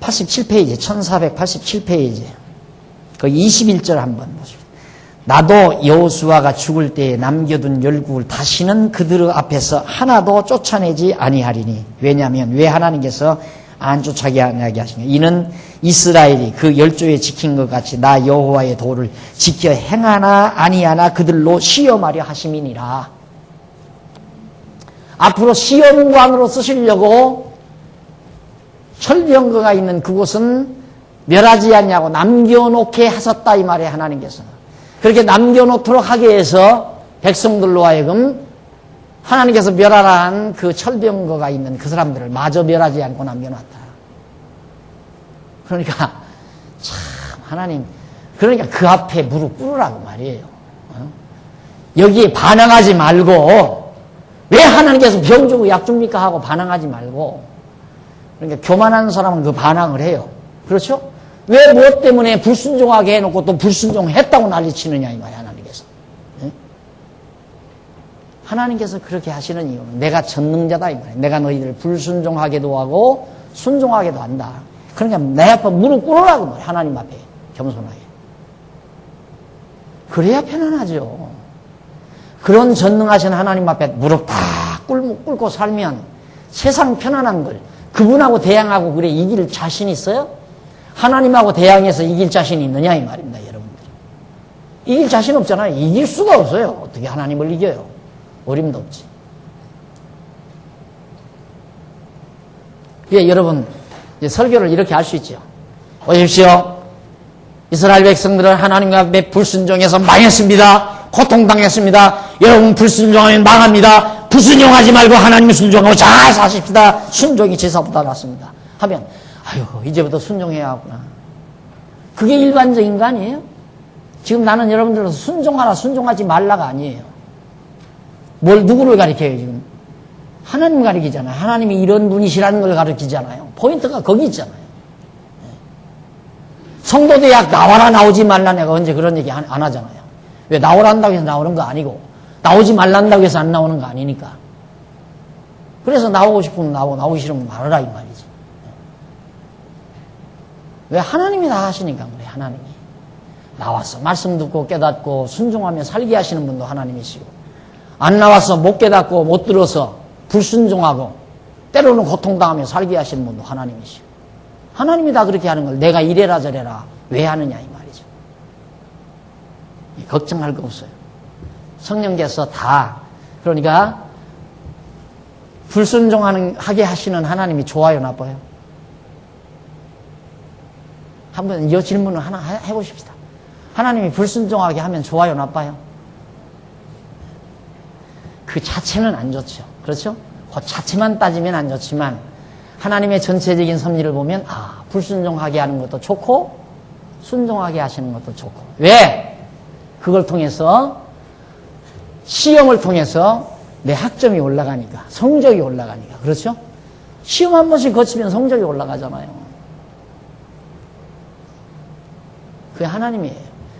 87페이지, 1487페이지. 그 21절 한번 보십시오. 나도 여호수아가 죽을 때에 남겨둔 열국을 다시는 그들 앞에서 하나도 쫓아내지 아니하리니. 왜냐하면 왜 하나님께서 안 쫓아게 하시냐. 이는 이스라엘이 그 열조에 지킨 것 같이 나 여호와의 도를 지켜 행하나 아니하나 그들로 시험하려 하심이니라. 앞으로 시험관으로 쓰시려고 철병거가 있는 그곳은 멸하지 않냐고 남겨놓게 하셨다 이 말이에요. 하나님께서 그렇게 남겨놓도록 하게 해서 백성들로 하여금 하나님께서 멸하라는 그 철병거가 있는 그 사람들을 마저 멸하지 않고 남겨놨다. 그러니까 참 하나님 그러니까 그 앞에 무릎 꿇으라고 말이에요. 여기에 반항하지 말고 왜 하나님께서 병 주고 약 줍니까 하고 반항하지 말고. 그러니까 교만한 사람은 그 반항을 해요. 그렇죠? 왜 무엇 때문에 불순종하게 해놓고 또 불순종했다고 난리치느냐 이 말이야. 하나님께서. 네? 하나님께서 그렇게 하시는 이유는 내가 전능자다 이 말이야. 내가 너희들 불순종하게도 하고 순종하게도 한다. 그러니까 내 앞에 무릎 꿇으라고 말이야. 하나님 앞에 겸손하게. 그래야 편안하죠. 그런 전능하신 하나님 앞에 무릎 다 꿇고 살면 세상 편안한 걸 그분하고 대항하고 그래 이길 자신 있어요? 하나님하고 대항해서 이길 자신이 있느냐 이 말입니다. 여러분들. 이길 자신 없잖아요. 이길 수가 없어요. 어떻게 하나님을 이겨요? 어림도 없지. 예, 여러분 이제 설교를 이렇게 할 수 있죠. 보십시오. 이스라엘 백성들은 하나님 앞에 불순종해서 망했습니다. 고통당했습니다. 여러분 불순종하면 망합니다. 불순종하지 말고 하나님을 순종하고 잘 사십시다. 순종이 제사보다 낫습니다. 하면 아유 이제부터 순종해야 하구나. 그게 일반적인 거 아니에요? 지금 나는 여러분들로서 순종하라 순종하지 말라가 아니에요. 뭘 누구를 가리켜요 지금? 하나님 가리키잖아요. 하나님이 이런 분이시라는 걸 가리키잖아요. 포인트가 거기 있잖아요. 성도대학 나와라 나오지 말라 내가 언제 그런 얘기 안 하잖아요. 왜 나오라 한다고 해서 나오는 거 아니고 나오지 말란다고 해서 안 나오는 거 아니니까. 그래서 나오고 싶으면 나오기 싫으면 말아라 이 말이지. 왜 하나님이 다 하시니까 그래. 하나님이 나와서 말씀 듣고 깨닫고 순종하며 살게 하시는 분도 하나님이시고 안 나와서 못 깨닫고 못 들어서 불순종하고 때로는 고통당하며 살게 하시는 분도 하나님이시고 하나님이 다 그렇게 하는 걸 내가 이래라 저래라 왜 하느냐 이 말이죠. 걱정할 거 없어요. 성령께서 다 그러니까 불순종하게 하시는 하나님이 좋아요 나빠요? 한번 이 질문을 하나 해보십시다. 하나님이 불순종하게 하면 좋아요 나빠요? 그 자체는 안 좋죠. 그렇죠? 그 자체만 따지면 안 좋지만 하나님의 전체적인 섭리를 보면 불순종하게 하는 것도 좋고 순종하게 하시는 것도 좋고. 왜? 그걸 통해서 시험을 통해서 내 학점이 올라가니까 성적이 올라가니까. 그렇죠? 시험 한 번씩 거치면 성적이 올라가잖아요. 그게 하나님이에요.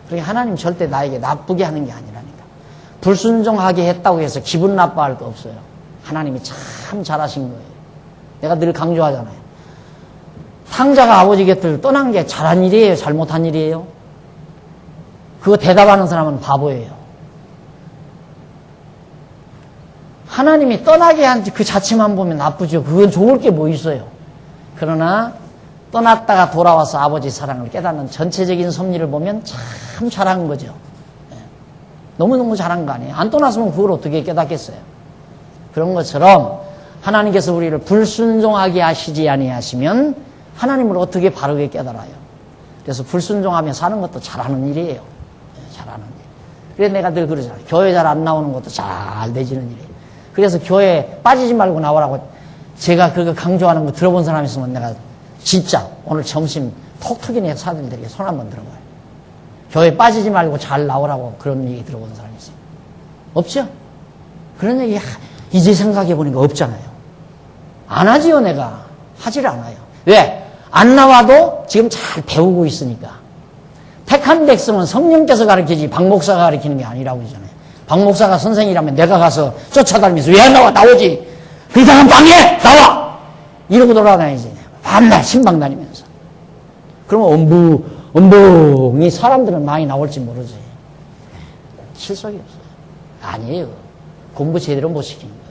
그러니까 하나님 절대 나에게 나쁘게 하는 게 아니라니까. 불순종하게 했다고 해서 기분 나빠할 거 없어요. 하나님이 참 잘하신 거예요. 내가 늘 강조하잖아요. 탕자가 아버지 곁을 떠난 게 잘한 일이에요? 잘못한 일이에요? 그거 대답하는 사람은 바보예요. 하나님이 떠나게 한 그 자체만 보면 나쁘죠. 그건 좋을 게 뭐 있어요. 그러나 떠났다가 돌아와서 아버지 사랑을 깨닫는 전체적인 섭리를 보면 참 잘한 거죠. 너무너무 잘한 거 아니에요. 안 떠났으면 그걸 어떻게 깨닫겠어요. 그런 것처럼 하나님께서 우리를 불순종하게 하시지 아니하시면 하나님을 어떻게 바르게 깨달아요. 그래서 불순종하며 사는 것도 잘하는 일이에요. 잘하는 일. 그래서 내가 늘 그러잖아요. 교회 잘 안 나오는 것도 잘 되지는 일이에요. 그래서 교회에 빠지지 말고 나오라고 제가 그거 강조하는 거 들어본 사람 있으면 내가 진짜 오늘 점심 톡 트기네 사람들에게 손 한번 들어봐요. 교회에 빠지지 말고 잘 나오라고 그런 얘기 들어본 사람 있어요? 없죠? 그런 얘기 이제 생각해보니까 없잖아요. 안 하지요, 내가. 하질 않아요. 왜? 안 나와도 지금 잘 배우고 있으니까. 택한 백성은 성령께서 가르치지 박 목사가 가르치는 게 아니라고 그러잖아요. 박 목사가 선생이라면 내가 가서 쫓아다니면서 왜 안 나와? 나오지. 그 이상한 방해! 나와! 이러고 돌아다니지. 밤날 신방 다니면서. 그러면 엄붕이 사람들은 많이 나올지 모르지. 실속이 없어요. 아니에요. 공부 제대로 못 시키는 거예요.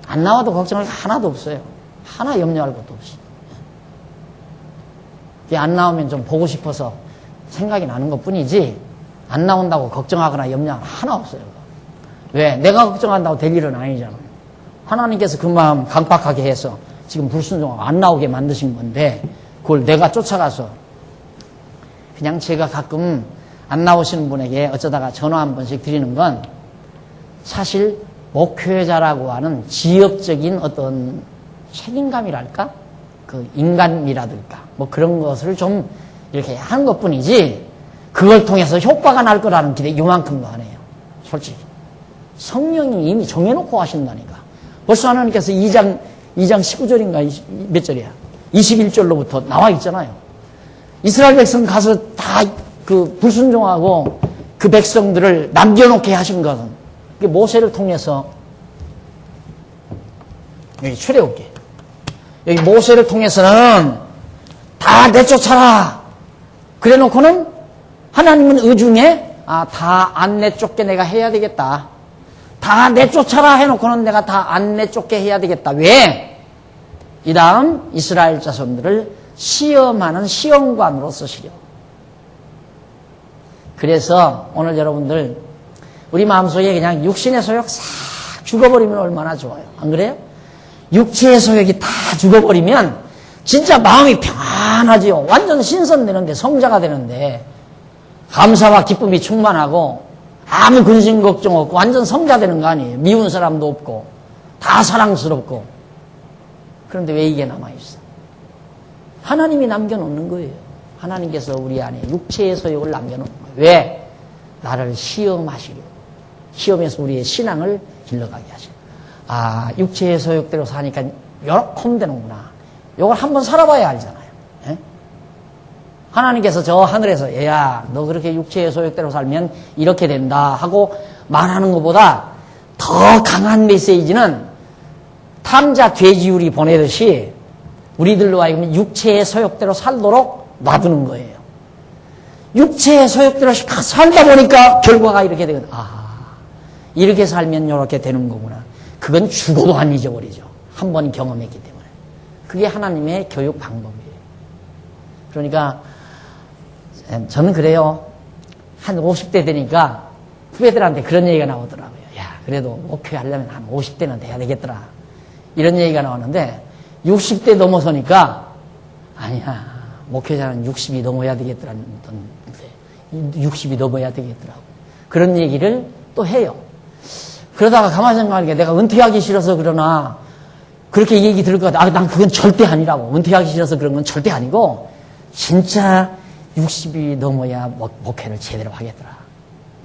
안 나와도 걱정할 게 하나도 없어요. 하나 염려할 것도 없이. 안 나오면 좀 보고 싶어서 생각이 나는 것 뿐이지, 안 나온다고 걱정하거나 염려하는 하나 없어요. 왜? 내가 걱정한다고 될 일은 아니잖아요. 하나님께서 그 마음 강박하게 해서 지금 불순종하고 안 나오게 만드신 건데, 그걸 내가 쫓아가서, 그냥 제가 가끔 안 나오시는 분에게 어쩌다가 전화 한 번씩 드리는 건, 사실 목회자라고 하는 지역적인 어떤 책임감이랄까? 그 인간미라든가 뭐 그런 것을 좀 이렇게 하는 것 뿐이지, 그걸 통해서 효과가 날 거라는 기대 요만큼도 안 해요. 솔직히. 성령이 이미 정해놓고 하신다니까. 벌써 하나님께서 2장 19절인가 몇 절이야? 21절로부터 나와 있잖아요. 이스라엘 백성 가서 다 그 불순종하고 그 백성들을 남겨놓게 하신 것은 모세를 통해서, 여기 출애굽기, 여기 모세를 통해서는 다 내쫓아라. 그래 놓고는 하나님은 의중에 다 안 내쫓게 내가 해야 되겠다. 다 내쫓아라 해놓고는 내가 다 안 내쫓게 해야 되겠다. 왜? 이 다음 이스라엘 자손들을 시험하는 시험관으로 쓰시려. 그래서 오늘 여러분들 우리 마음속에 그냥 육신의 소욕 싹 죽어버리면 얼마나 좋아요. 안 그래요? 육체의 소욕이 다 죽어버리면 진짜 마음이 평안하지요. 완전 신선되는데, 성자가 되는데, 감사와 기쁨이 충만하고 아무 근심 걱정 없고 완전 성자 되는 거 아니에요. 미운 사람도 없고 다 사랑스럽고. 그런데 왜 이게 남아있어? 하나님이 남겨놓는 거예요. 하나님께서 우리 안에 육체의 소욕을 남겨놓는 거예요. 왜? 나를 시험하시려. 시험에서 우리의 신앙을 길러가게 하시려. 육체의 소욕대로 사니까 요렇게 하면 되는구나. 요걸 한번 살아봐야 알잖아요. 예? 하나님께서 저 하늘에서 얘야 너 그렇게 육체의 소욕대로 살면 이렇게 된다 하고 말하는 것보다 더 강한 메시지는 탐자 돼지우리 보내듯이 우리들로 하여금 육체의 소욕대로 살도록 놔두는 거예요. 육체의 소욕대로 살다 보니까 결과가 이렇게 되거든. 이렇게 살면 이렇게 되는 거구나. 그건 죽어도 안 잊어버리죠. 한 번 경험했기 때문에. 그게 하나님의 교육 방법이에요. 그러니까 저는 그래요. 한 50대 되니까 후배들한테 그런 얘기가 나오더라고요. 야, 그래도 목회하려면 한 50대는 돼야 되겠더라. 이런 얘기가 나오는데 60대 넘어서니까 아니야. 목회자는 60이 넘어야 되겠더라는 60이 넘어야 되겠더라고. 그런 얘기를 또 해요. 그러다가 가만히 생각하니까 내가 은퇴하기 싫어서 그러나 그렇게 얘기 들을 것 같아. 난 그건 절대 아니라고. 은퇴하기 싫어서 그런 건 절대 아니고 진짜 60이 넘어야 목회를 제대로 하겠더라.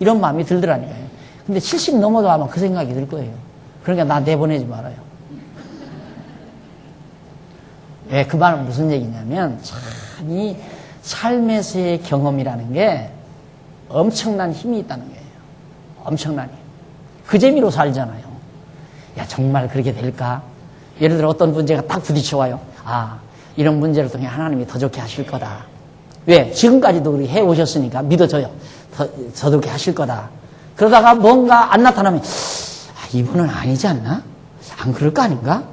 이런 마음이 들더라니까요. 근데 70 넘어도 아마 그 생각이 들 거예요. 그러니까 나 내보내지 말아요. 왜? 그 말은 무슨 얘기냐면 참 이 삶에서의 경험이라는 게 엄청난 힘이 있다는 거예요. 엄청난 힘. 그 재미로 살잖아요. 야, 정말 그렇게 될까? 예를 들어 어떤 문제가 딱 부딪혀와요. 이런 문제를 통해 하나님이 더 좋게 하실 거다. 왜? 지금까지도 그렇게 해오셨으니까 믿어져요. 더 좋게 하실 거다. 그러다가 뭔가 안 나타나면 이분은 아니지 않나? 안 그럴 거 아닌가?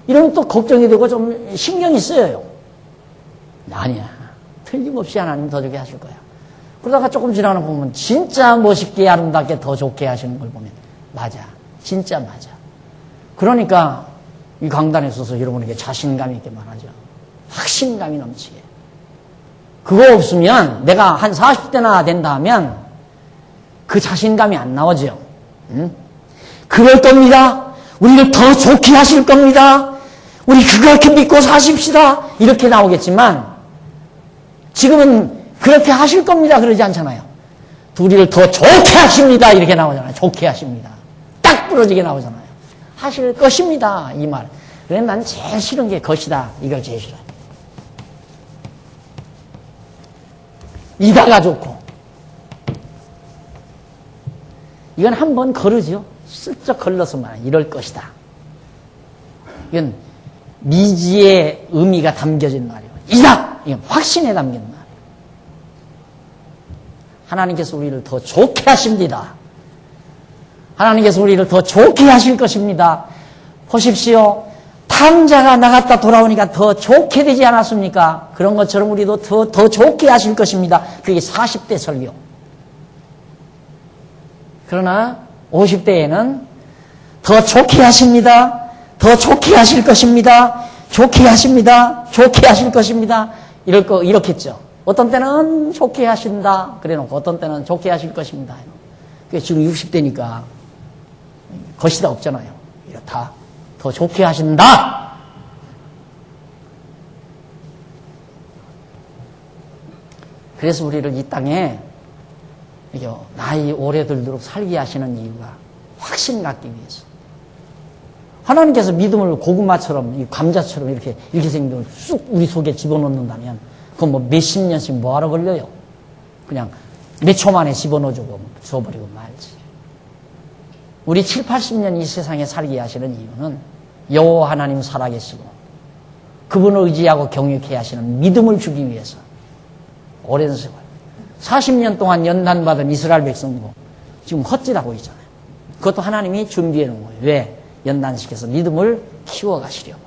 이러면 또 걱정이 되고 좀 신경이 쓰여요. 아니야. 틀림없이 하나님 더 좋게 하실 거야. 그러다가 조금 지나고 보면 진짜 멋있게 아름답게 더 좋게 하시는 걸 보면 맞아. 진짜 맞아. 그러니까 이 강단에 서서 여러분에게 자신감 있게 말하죠. 확신감이 넘치게. 그거 없으면 내가 한 40대나 된다 하면 그 자신감이 안 나오죠. 응? 그럴 겁니다. 우리를 더 좋게 하실 겁니다. 우리 그렇게 믿고 사십시다. 이렇게 나오겠지만 지금은 그렇게 하실 겁니다. 그러지 않잖아요. 우리를 더 좋게 하십니다. 이렇게 나오잖아요. 좋게 하십니다. 딱 부러지게 나오잖아요. 하실 것입니다. 이 말. 그래 난 제일 싫은 게 것이다. 이걸 제일 싫어요. 이다가 좋고. 이건 한번 거르죠. 슬쩍 걸러서만 이럴 것이다. 이건 미지의 의미가 담겨진 말이에요. 이다! 이건 확신에 담긴 말. 하나님께서 우리를 더 좋게 하십니다. 하나님께서 우리를 더 좋게 하실 것입니다. 보십시오. 탕자가 나갔다 돌아오니까 더 좋게 되지 않았습니까? 그런 것처럼 우리도 더 좋게 하실 것입니다. 그게 40대 설교. 그러나 50대에는 더 좋게 하십니다. 더 좋게 하실 것입니다. 좋게 하십니다. 좋게 하실 것입니다. 이렇겠죠. 어떤 때는 좋게 하신다. 그래 놓고 어떤 때는 좋게 하실 것입니다. 그게 지금 60대니까 것이다 없잖아요. 이렇다. 더 좋게 하신다. 그래서 우리를 이 땅에 나이 오래 들도록 살게 하시는 이유가 확신 갖기 위해서. 하나님께서 믿음을 고구마처럼, 감자처럼 이렇게 생긴 쑥 우리 속에 집어넣는다면, 그건 뭐 몇십 년씩 뭐하러 걸려요? 그냥 몇 초 만에 집어넣어주고 줘버리고 말지. 우리 7, 80년 이 세상에 살게 하시는 이유는 여호와 하나님 살아계시고, 그분을 의지하고 경외케 하시는 믿음을 주기 위해서 오랜 세월 40년 동안 연단받은 이스라엘 백성도 지금 헛짓하고 있잖아요. 그것도 하나님이 준비해 놓은 거예요. 왜? 연단시켜서 믿음을 키워가시려고.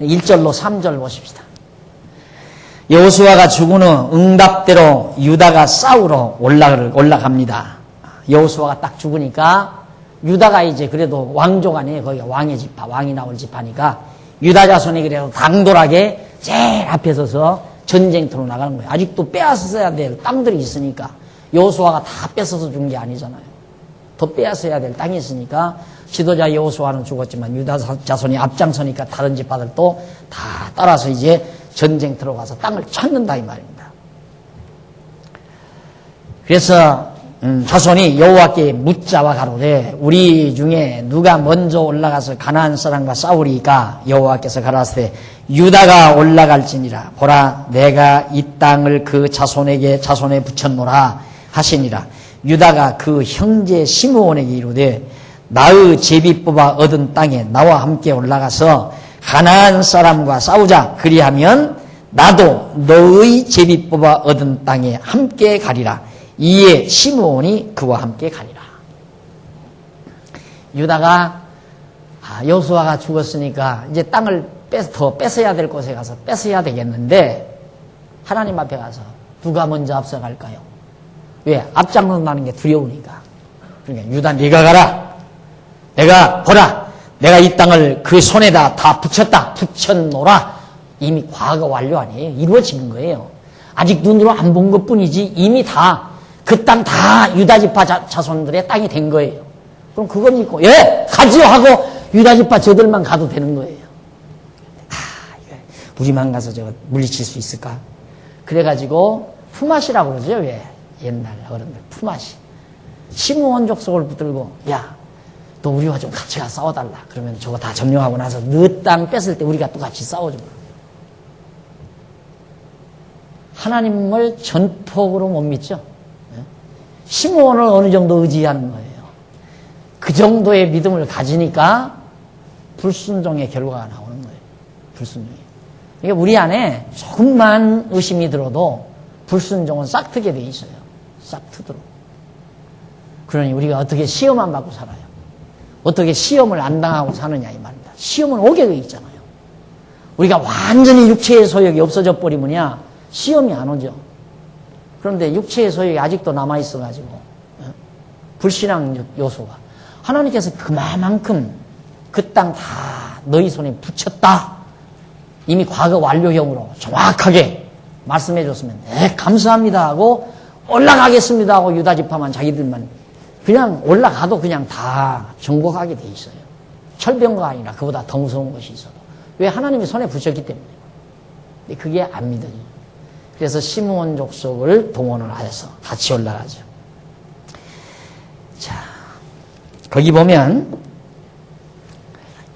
1절로 3절 보십시다. 여호수아가 죽은 후 응답대로 유다가 싸우러 올라갑니다. 여호수아가 딱 죽으니까 유다가 이제 그래도 왕족 아니에요. 거기가 왕의 지파, 왕이 나올 지파니까 유다 자손이 그래도 당돌하게 제일 앞에 서서 전쟁터로 나가는 거예요. 아직도 빼앗아야 될 땅들이 있으니까. 여호수아가 다 뺏어서 준 게 아니잖아요. 더 빼앗아야 될 땅이 있으니까 지도자 여호수아는 죽었지만 유다 자손이 앞장서니까 다른 지파들도 다 따라서 이제 전쟁터로 가서 땅을 찾는다 이 말입니다. 그래서 자손이 여호와께 묻자와 가로되 우리 중에 누가 먼저 올라가서 가나안 사람과 싸우리까? 여호와께서 가라사대 유다가 올라갈지니라. 보라 내가 이 땅을 그 자손에 붙였노라 하시니라. 유다가 그 형제 시므온에게 이르되 나의 제비 뽑아 얻은 땅에 나와 함께 올라가서 가나안 사람과 싸우자. 그리하면 나도 너의 제비 뽑아 얻은 땅에 함께 가리라. 이에 시므온이 그와 함께 가니라. 유다가 여호수아가 죽었으니까 이제 땅을 더 뺏어야 될 곳에 가서 뺏어야 되겠는데 하나님 앞에 가서 누가 먼저 앞서갈까요? 왜? 앞장선다는 게 두려우니까. 그러니까 유다 네가 가라. 내가 보라. 내가 이 땅을 그 손에다 다 붙였노라. 이미 과거 완료 아니에요. 이루어진 거예요. 아직 눈으로 안 본 것뿐이지 이미 다 그 땅 다 유다지파 자손들의 땅이 된 거예요. 그럼 그걸 믿고 예 가지요 하고 유다지파 저들만 가도 되는 거예요. 우리만 가서 저거 물리칠 수 있을까? 그래가지고 푸맛이라고 그러죠. 왜? 옛날 어른들 푸맛이 시므온 족속을 붙들고 야 너 우리와 좀 같이 가서 싸워달라. 그러면 저거 다 점령하고 나서 너 땅 뺏을 때 우리가 또 같이 싸워줘. 하나님을 전폭으로 못 믿죠. 시므온을 어느 정도 의지하는 거예요. 그 정도의 믿음을 가지니까 불순종의 결과가 나오는 거예요. 불순종이. 그러니까 우리 안에 조금만 의심이 들어도 불순종은 싹트게 돼 있어요. 싹트도록. 그러니 우리가 어떻게 시험 안 받고 살아요? 어떻게 시험을 안 당하고 사느냐 이 말입니다. 시험은 오게 돼 있잖아요. 우리가 완전히 육체의 소욕이 없어져 버리면야 시험이 안 오죠. 그런데 육체의 소욕이 아직도 남아있어가지고 불신앙 요소가 하나님께서 그만큼 그 땅 다 너희 손에 붙였다. 이미 과거 완료형으로 정확하게 말씀해 줬으면 네 감사합니다 하고 올라가겠습니다 하고 유다지파만 자기들만 그냥 올라가도 그냥 다 정복하게 돼 있어요. 철병거가 아니라 그보다 더 무서운 것이 있어도. 왜? 하나님이 손에 붙였기 때문에. 근데 그게 안 믿어져요. 그래서 시므온 족속을 동원을 하여서 같이 올라가죠. 자, 거기 보면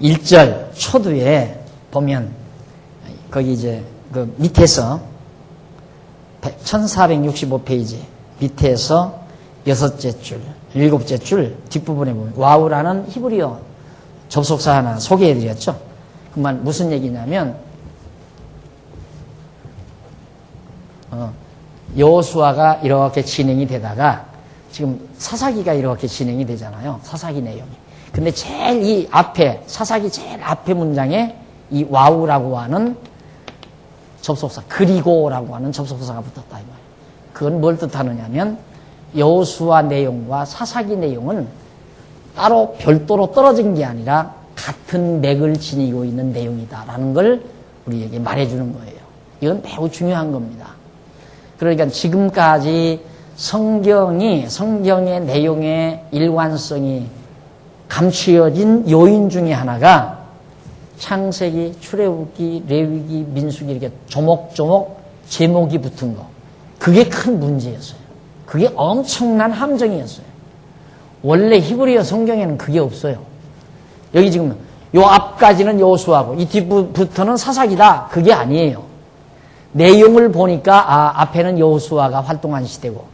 1절 초두에 보면 거기 이제 그 밑에서 1465페이지 밑에서 6째 줄, 7째 줄 뒷부분에 보면 와우라는 히브리어 접속사 하나 소개해드렸죠. 그말 무슨 얘기냐면 여호수아가 이렇게 진행이 되다가 지금 사사기가 이렇게 진행이 되잖아요. 사사기 내용이. 근데 제일 이 앞에 사사기 제일 앞에 문장에 이 와우라고 하는 접속사 그리고라고 하는 접속사가 붙었다 이 말이에요. 그건 뭘 뜻하느냐면 여호수아 내용과 사사기 내용은 따로 별도로 떨어진 게 아니라 같은 맥을 지니고 있는 내용이다라는 걸 우리에게 말해주는 거예요. 이건 매우 중요한 겁니다. 그러니까 지금까지 성경의 내용의 일관성이 감추어진 요인 중에 하나가 창세기, 출애굽기, 레위기, 민수기 이렇게 조목조목 제목이 붙은 거. 그게 큰 문제였어요. 그게 엄청난 함정이었어요. 원래 히브리어 성경에는 그게 없어요. 여기 지금 요 앞까지는 여호수아고 이 뒷부터는 사사기다. 그게 아니에요. 내용을 보니까 앞에는 여호수아가 활동한 시대고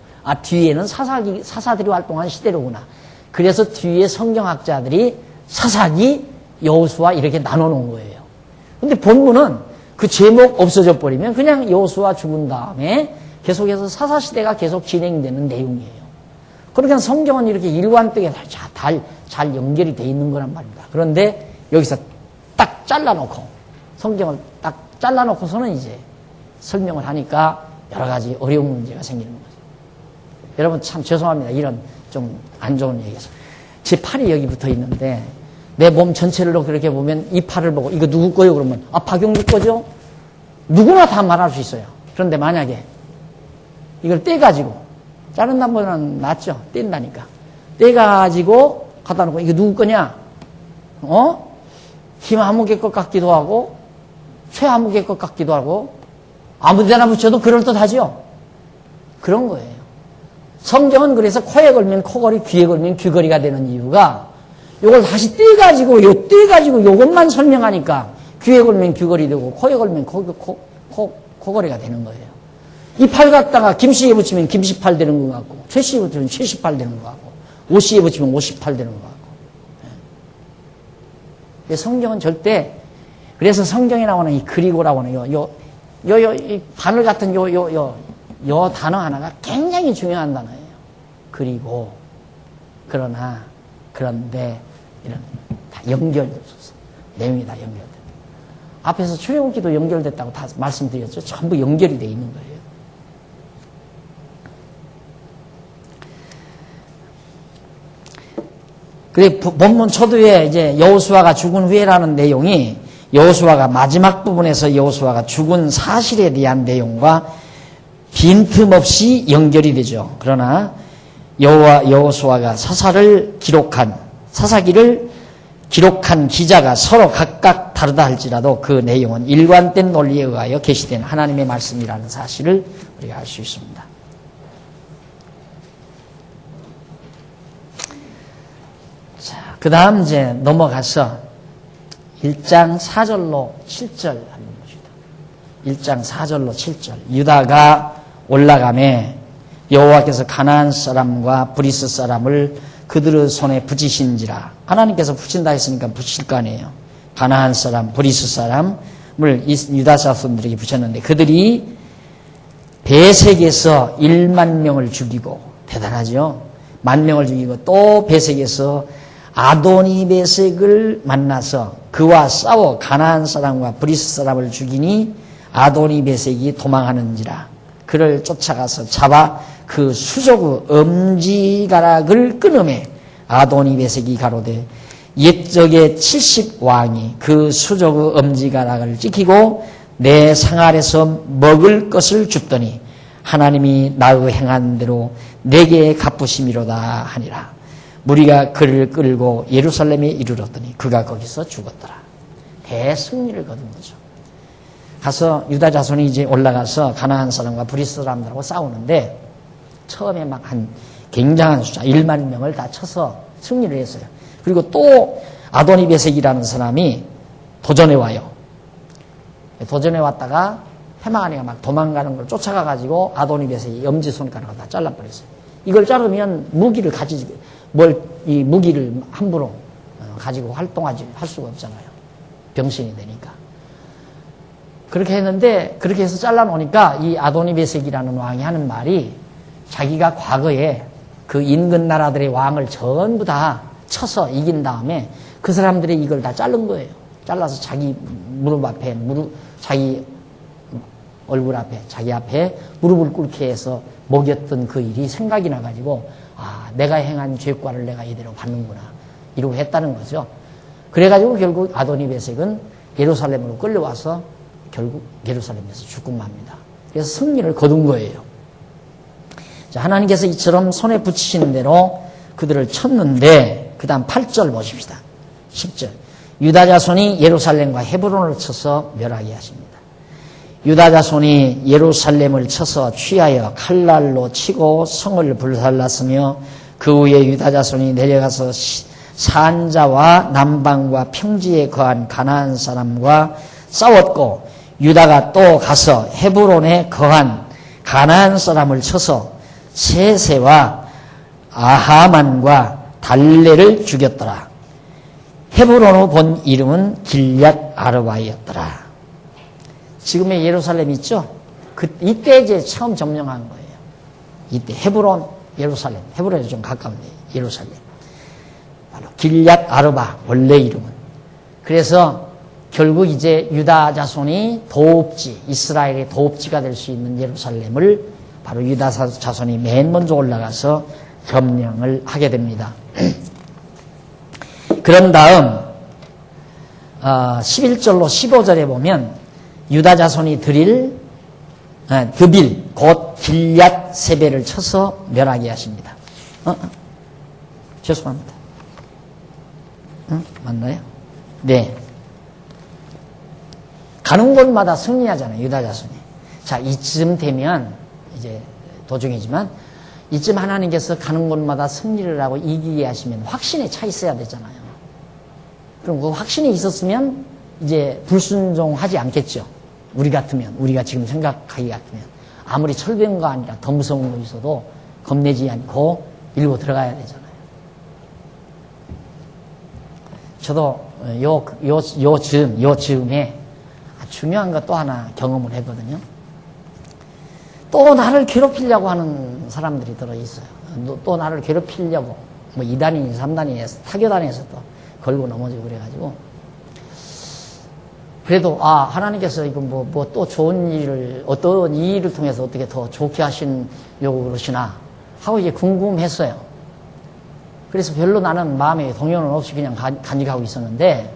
뒤에는 사사들이 활동한 시대로구나. 그래서 뒤에 성경학자들이 사사기, 여호수아 이렇게 나눠놓은 거예요. 근데 본문은 그 제목 없어져 버리면 그냥 여호수아 죽은 다음에 계속해서 사사시대가 계속 진행되는 내용이에요. 그러니까 성경은 이렇게 일관되게 잘 연결이 돼 있는 거란 말입니다. 그런데 여기서 딱 잘라놓고 성경을 딱 잘라놓고서는 이제 설명을 하니까 여러 가지 어려운 문제가 생기는 거죠. 여러분 참 죄송합니다. 이런 좀 안 좋은 얘기해서. 제 팔이 여기 붙어 있는데 내 몸 전체를 그렇게 보면 이 팔을 보고 이거 누구 거요? 그러면 박용규 거죠? 누구나 다 말할 수 있어요. 그런데 만약에 이걸 떼가지고 자른 남보다는 낫죠. 뗀다니까. 떼가지고 갖다 놓고 이거 누구 거냐? 김아무개 것 같기도 하고 최아무개 것 같기도 하고 아무데나 붙여도 그럴듯하죠. 그런 거예요. 성경은 그래서 코에 걸면 코걸이, 귀에 걸면 귀걸이가 되는 이유가 요걸 다시 떼가지고 요것만 설명하니까 귀에 걸면 귀걸이 되고 코에 걸면 코걸이가 되는 거예요. 이 팔 갖다가 김씨에 붙이면 김씨팔 되는 것 같고 최씨에 붙이면 최씨팔 되는 것 같고 오씨에 붙이면 오씨팔 되는 것 같고. 네. 성경은 절대 그래서 성경에 나오는 이 그리고라고 하는 이 바늘 같은 요 단어 하나가 굉장히 중요한 단어예요. 그리고, 그러나, 그런데, 이런, 다 연결됐었어. 내용이 다 연결돼. 앞에서 출애굽기도 연결됐다고 다 말씀드렸죠. 전부 연결이 돼 있는 거예요. 그래, 본문 초두에 이제 여호수아가 죽은 후에라는 내용이 여호수아가 마지막 부분에서 여호수아가 죽은 사실에 대한 내용과 빈틈없이 연결이 되죠. 그러나 여호수아가 사사기를 기록한 기자가 서로 각각 다르다 할지라도 그 내용은 일관된 논리에 의하여 계시된 하나님의 말씀이라는 사실을 우리가 알 수 있습니다. 자, 그 다음 이제 넘어가서 1장 4절로 7절 하는 것입니다. 1장 4절로 7절. 유다가 올라가매 여호와께서 가나안 사람과 브리스 사람을 그들의 손에 붙이신지라. 하나님께서 붙인다 했으니까 붙일 거 아니에요. 가나안 사람, 브리스 사람을 유다 자손들에게 붙였는데 그들이 베색에서 1만 명을 죽이고 대단하죠. 10,000명을 죽이고 또 베색에서 아도니 베색을 만나서 그와 싸워 가나안 사람과 브리스 사람을 죽이니 아도니 베색이 도망하는지라. 그를 쫓아가서 잡아 그 수족의 엄지가락을 끊음에 아도니 베색이 가로되 옛적의 70왕이 그 수족의 엄지가락을 찍히고 내 상 아래서 먹을 것을 줍더니 하나님이 나의 행한 대로 내게 갚으심이로다 하니라. 무리가 그를 끌고 예루살렘에 이르렀더니 그가 거기서 죽었더라. 대승리를 거둔 거죠. 가서 유다 자손이 이제 올라가서 가나안 사람과 브리스 사람들하고 싸우는데 처음에 막 한 굉장한 숫자 1만 명을 다 쳐서 승리를 했어요. 그리고 또 아도니베섹이라는 사람이 도전해 와요. 도전해 왔다가 해망하니까 막 도망가는 걸 쫓아가가지고 아도니베섹이 엄지손가락을 다 잘라버렸어요. 이걸 자르면 무기를 이 무기를 함부로 가지고 할 수가 없잖아요. 병신이 되니까. 그렇게 했는데, 그렇게 해서 잘라놓으니까 이 아도니베섹이라는 왕이 하는 말이 자기가 과거에 그 인근 나라들의 왕을 전부 다 쳐서 이긴 다음에 그 사람들이 이걸 다 자른 거예요. 잘라서 자기 무릎 앞에, 자기 얼굴 앞에, 자기 앞에 무릎을 꿇게 해서 먹였던 그 일이 생각이 나가지고, 아, 내가 행한 죄과를 내가 이대로 받는구나. 이러고 했다는 거죠. 그래가지고 결국 아도니베섹은 예루살렘으로 끌려와서 결국 예루살렘에서 죽고 맙니다. 그래서 승리를 거둔 거예요. 자, 하나님께서 이처럼 손에 붙이시는 대로 그들을 쳤는데, 그 다음 8절 보십시다. 10절. 유다 자손이 예루살렘과 헤브론을 쳐서 멸하게 하십니다. 유다 자손이 예루살렘을 쳐서 취하여 칼날로 치고 성을 불살랐으며 그 후에 유다 자손이 내려가서 산자와 남방과 평지에 거한 가나안 사람과 싸웠고 유다가 또 가서 헤브론에 거한 가나안 사람을 쳐서 세세와 아하만과 달레를 죽였더라. 헤브론으로 본 이름은 길앗 아르바이었더라. 지금의 예루살렘 있죠? 이때 이제 처음 점령한 거예요. 이때 헤브론, 예루살렘. 헤브론에 좀 가까운데 예루살렘. 바로 길앗 아르바, 원래 이름은. 그래서 결국 이제 유다 자손이 도읍지, 이스라엘의 도읍지가 될 수 있는 예루살렘을 바로 유다 자손이 맨 먼저 올라가서 점령을 하게 됩니다. 그런 다음 11절로 15절에 보면 유다 자손이 드빌 곧 길앗 세배를 쳐서 멸하게 하십니다. 죄송합니다. 맞나요? 네. 가는 곳마다 승리하잖아요, 유다 자손이. 자, 이쯤 되면 이제 도중이지만 이쯤 하나님께서 가는 곳마다 승리를 하고 이기게 하시면 확신에 차 있어야 되잖아요. 그럼 그 확신이 있었으면 이제 불순종하지 않겠죠. 우리가 지금 생각하기 같으면 아무리 철병가 아니라 더 무서운 거 있어도 겁내지 않고 밀고 들어가야 되잖아요. 저도 요 즈음에 중요한 거 또 하나 경험을 했거든요. 또 나를 괴롭히려고 하는 사람들이 들어있어요. 또 나를 괴롭히려고, 뭐 2단이니 3단이니 타교단에서 또 걸고 넘어지고 그래가지고. 그래도, 하나님께서 이거 뭐 또 좋은 일을, 어떤 이 일을 통해서 어떻게 더 좋게 하시려고 그러시나 하고 이제 궁금했어요. 그래서 별로 나는 마음에 동요는 없이 그냥 간직하고 있었는데,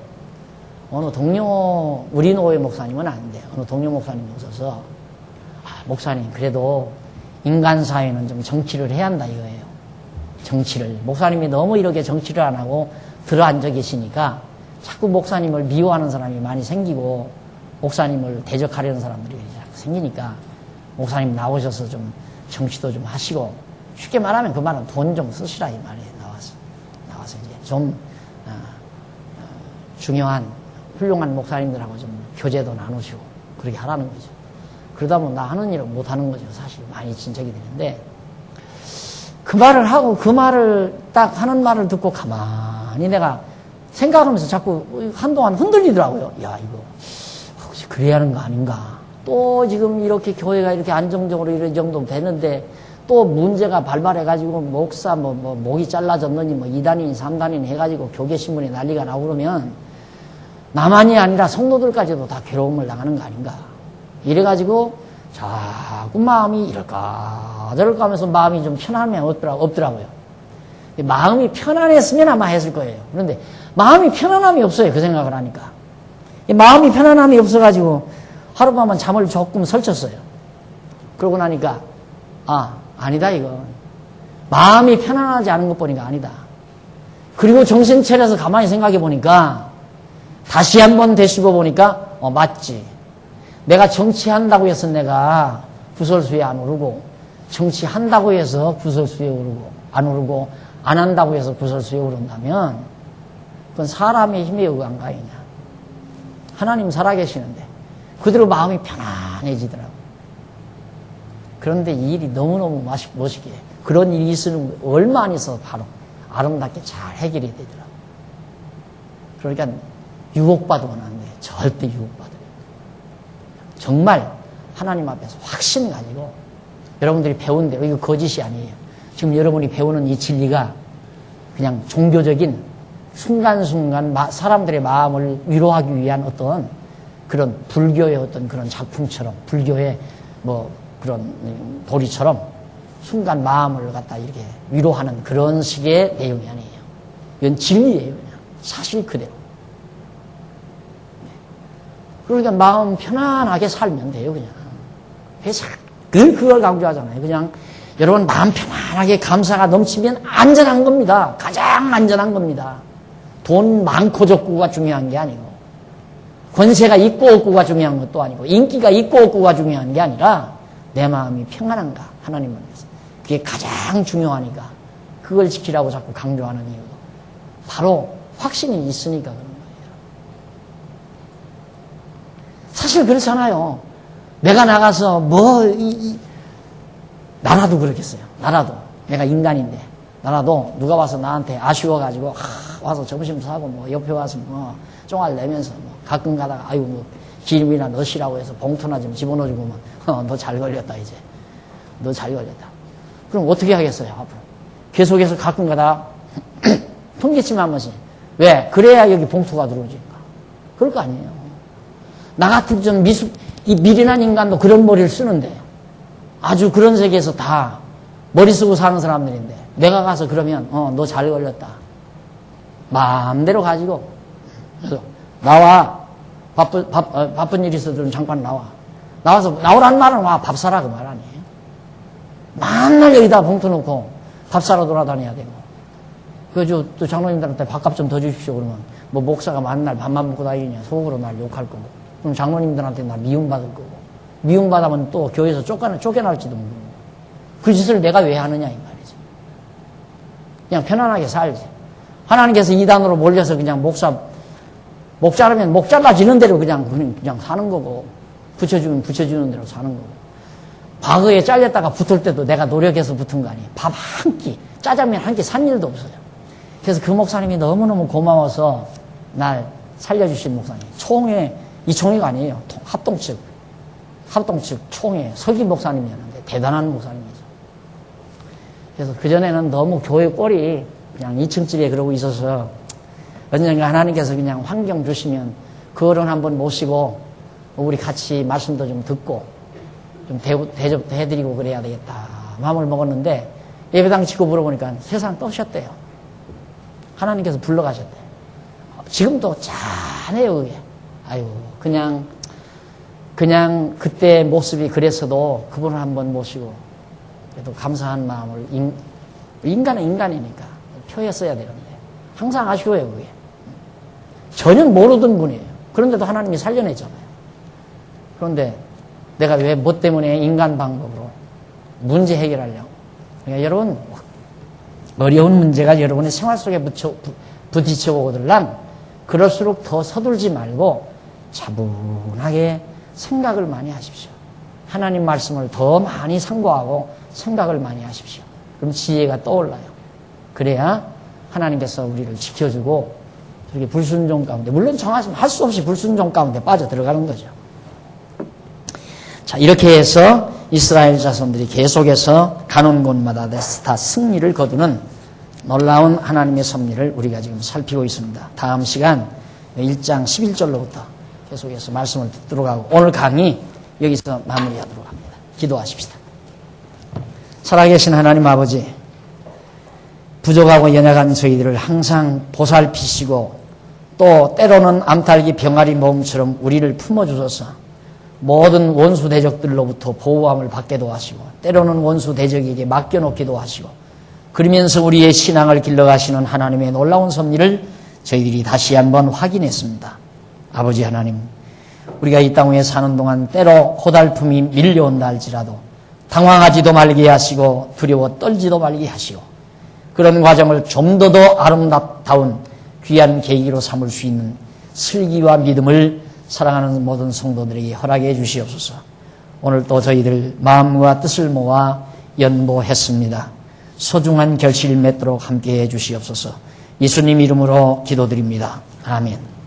어느 동료, 우리 노회 목사님은 안 돼요. 어느 동료 목사님이 오셔서, 목사님, 그래도 인간 사회는 좀 정치를 해야 한다 이거예요. 정치를. 목사님이 너무 이렇게 정치를 안 하고 들어앉아 계시니까 자꾸 목사님을 미워하는 사람이 많이 생기고 목사님을 대적하려는 사람들이 자꾸 생기니까 목사님 나오셔서 좀 정치도 좀 하시고 쉽게 말하면 그 말은 돈 좀 쓰시라 이 말이에요. 나와서 이제 좀 중요한 훌륭한 목사님들하고 좀 교제도 나누시고 그렇게 하라는 거죠. 그러다 보면 나 하는 일을 못 하는 거죠. 사실 많이 진척이 되는데 그 말을 하고 그 말을 딱 하는 말을 듣고 가만히 내가 생각하면서 자꾸 한동안 흔들리더라고요. 야, 이거 혹시 그래야 하는 거 아닌가? 또 지금 이렇게 교회가 이렇게 안정적으로 이런 정도 됐는데 또 문제가 발발해가지고 목사 목이 잘라졌느니 2단이니 3단이니 해가지고 교계신문에 난리가 나고 그러면 나만이 아니라 성도들까지도 다 괴로움을 당하는 거 아닌가? 이래가지고 자꾸 마음이 이럴까 저럴까 하면서 마음이 좀 편하면 없더라고요. 마음이 편안했으면 아마 했을 거예요. 그런데 마음이 편안함이 없어요. 그 생각을 하니까. 마음이 편안함이 없어가지고 하룻밤은 잠을 조금 설쳤어요. 그러고 나니까 아니다 이거. 마음이 편안하지 않은 것 보니까 아니다. 그리고 정신 차려서 가만히 생각해 보니까 다시 한번 되씹어 보니까 맞지. 내가 정치한다고 해서 내가 구설수에 안 오르고, 정치한다고 해서 구설수에 오르고 안 오르고, 안 한다고 해서 구설수에 오른다면 그건 사람의 힘에 의한 거 아니냐. 하나님 살아계시는데 그대로 마음이 편안해지더라고. 그런데 이 일이 너무너무 멋있게 그런 일이 있으면 얼마 안 있어서 바로 아름답게 잘 해결이 되더라고. 그러니까 유혹받으면 안 돼. 절대 유혹받으면. 정말 하나님 앞에서 확신 가지고 여러분들이 배운 대로, 이거 거짓이 아니에요. 지금 여러분이 배우는 이 진리가 그냥 종교적인 순간순간 사람들의 마음을 위로하기 위한 어떤 그런 불교의 어떤 그런 작품처럼, 불교의 뭐 그런 도리처럼 순간 마음을 갖다 이렇게 위로하는 그런 식의 내용이 아니에요. 이건 진리예요. 그냥 사실 그대로. 그러니까 마음 편안하게 살면 돼요. 그냥. 그래서 그걸 강조하잖아요. 그냥 여러분 마음 편안하게 감사가 넘치면 안전한 겁니다. 가장 안전한 겁니다. 돈 많고 적고가 중요한 게 아니고, 권세가 있고 없고가 중요한 것도 아니고, 인기가 있고 없고가 중요한 게 아니라 내 마음이 평안한가, 하나님 앞에서. 그게 가장 중요하니까 그걸 지키라고 자꾸 강조하는 이유가 바로 확신이 있으니까 그런 거예요. 사실 그렇잖아요. 내가 나가서 나라도 그렇겠어요. 나라도 내가 인간인데 나라도 누가 와서 나한테 아쉬워가지고 와서 점심 사고 옆에 와서 쫑알 내면서 가끔 가다가 아이고 기름이나 넣으시라고 해서 봉투나 좀 집어넣어주고 너 잘 걸렸다 이제. 너 잘 걸렸다. 그럼 어떻게 하겠어요 앞으로? 계속해서 가끔 가다가 통기침 한 번씩. 왜? 그래야 여기 봉투가 들어오지. 그럴 거 아니에요. 나 같은 좀 이 미련한 인간도 그런 머리를 쓰는데 아주 그런 세계에서 다 머리 쓰고 사는 사람들인데 내가 가서 그러면 너 잘 걸렸다. 마음대로 가지고 그래서 나와. 바쁜 일이 있어도 잠깐 나와. 나와서 나오라는 말은 와. 밥 사라 그 말 아니에요. 맨날 여기다 봉투 놓고 밥 사러 돌아다녀야 되고. 그래서 또 장로님들한테 밥값 좀 더 주십시오 그러면 목사가 맨날 밥만 먹고 다니냐 속으로 날 욕할 거고. 그럼 장로님들한테 나 미움받을 거고. 미움받으면 또 교회에서 쫓겨날지도 모르고. 그 짓을 내가 왜 하느냐 이 말이죠. 그냥 편안하게 살지. 하나님께서 이단으로 몰려서 그냥 목 자르면 목 잘라지는 대로 그냥 사는 거고, 붙여주면 붙여주는 대로 사는 거고. 과거에 잘렸다가 붙을 때도 내가 노력해서 붙은 거 아니에요. 밥 한 끼, 짜장면 한 끼 산 일도 없어요. 그래서 그 목사님이 너무너무 고마워서 날 살려주신 목사님. 이 총회가 아니에요. 합동측 총회 서기 목사님이었는데 대단한 목사님이죠. 그래서 그전에는 너무 교회 꼴이 그냥 2층 집에 그러고 있어서 언젠가 하나님께서 그냥 환경 주시면 그 어른 한번 모시고 우리 같이 말씀도 좀 듣고 좀 대접도 해드리고 그래야 되겠다 마음을 먹었는데 예배당 치고 물어보니까 세상 떠셨대요. 하나님께서 불러가셨대요. 지금도 잘해요 그게. 아이고 그냥 그때 모습이 그랬어도 그분을 한번 모시고 그래도 감사한 마음을 인간은 인간이니까 표했어야 되는데 항상 아쉬워요 그게. 전혀 모르던 분이에요. 그런데도 하나님이 살려냈잖아요. 그런데 내가 왜 뭐 때문에 인간 방법으로 문제 해결하려고. 그러니까 여러분 어려운 문제가 여러분의 생활 속에 부딪혀오거들란 그럴수록 더 서둘지 말고 차분하게 생각을 많이 하십시오. 하나님 말씀을 더 많이 상고하고 생각을 많이 하십시오. 그럼 지혜가 떠올라요. 그래야 하나님께서 우리를 지켜주고 이렇게 불순종 가운데, 물론 정하시면 할 수 없이 불순종 가운데 빠져 들어가는 거죠. 자, 이렇게 해서 이스라엘 자손들이 계속해서 가는 곳마다 다 승리를 거두는 놀라운 하나님의 섭리를 우리가 지금 살피고 있습니다. 다음 시간 1장 11절로부터 계속해서 말씀을 듣도록 하고 오늘 강의 여기서 마무리하도록 합니다. 기도하십시다. 살아계신 하나님 아버지, 부족하고 연약한 저희들을 항상 보살피시고 또 때로는 암탉이 병아리 모음처럼 우리를 품어주셔서 모든 원수 대적들로부터 보호함을 받게도 하시고 때로는 원수 대적에게 맡겨놓기도 하시고 그러면서 우리의 신앙을 길러가시는 하나님의 놀라운 섭리를 저희들이 다시 한번 확인했습니다. 아버지 하나님, 우리가 이 땅 위에 사는 동안 때로 고달픔이 밀려온다 할지라도 당황하지도 말게 하시고 두려워 떨지도 말게 하시고 그런 과정을 좀 더 아름다운 귀한 계기로 삼을 수 있는 슬기와 믿음을 사랑하는 모든 성도들에게 허락해 주시옵소서. 오늘 또 저희들 마음과 뜻을 모아 연보했습니다. 소중한 결실을 맺도록 함께해 주시옵소서. 예수님 이름으로 기도드립니다. 아멘.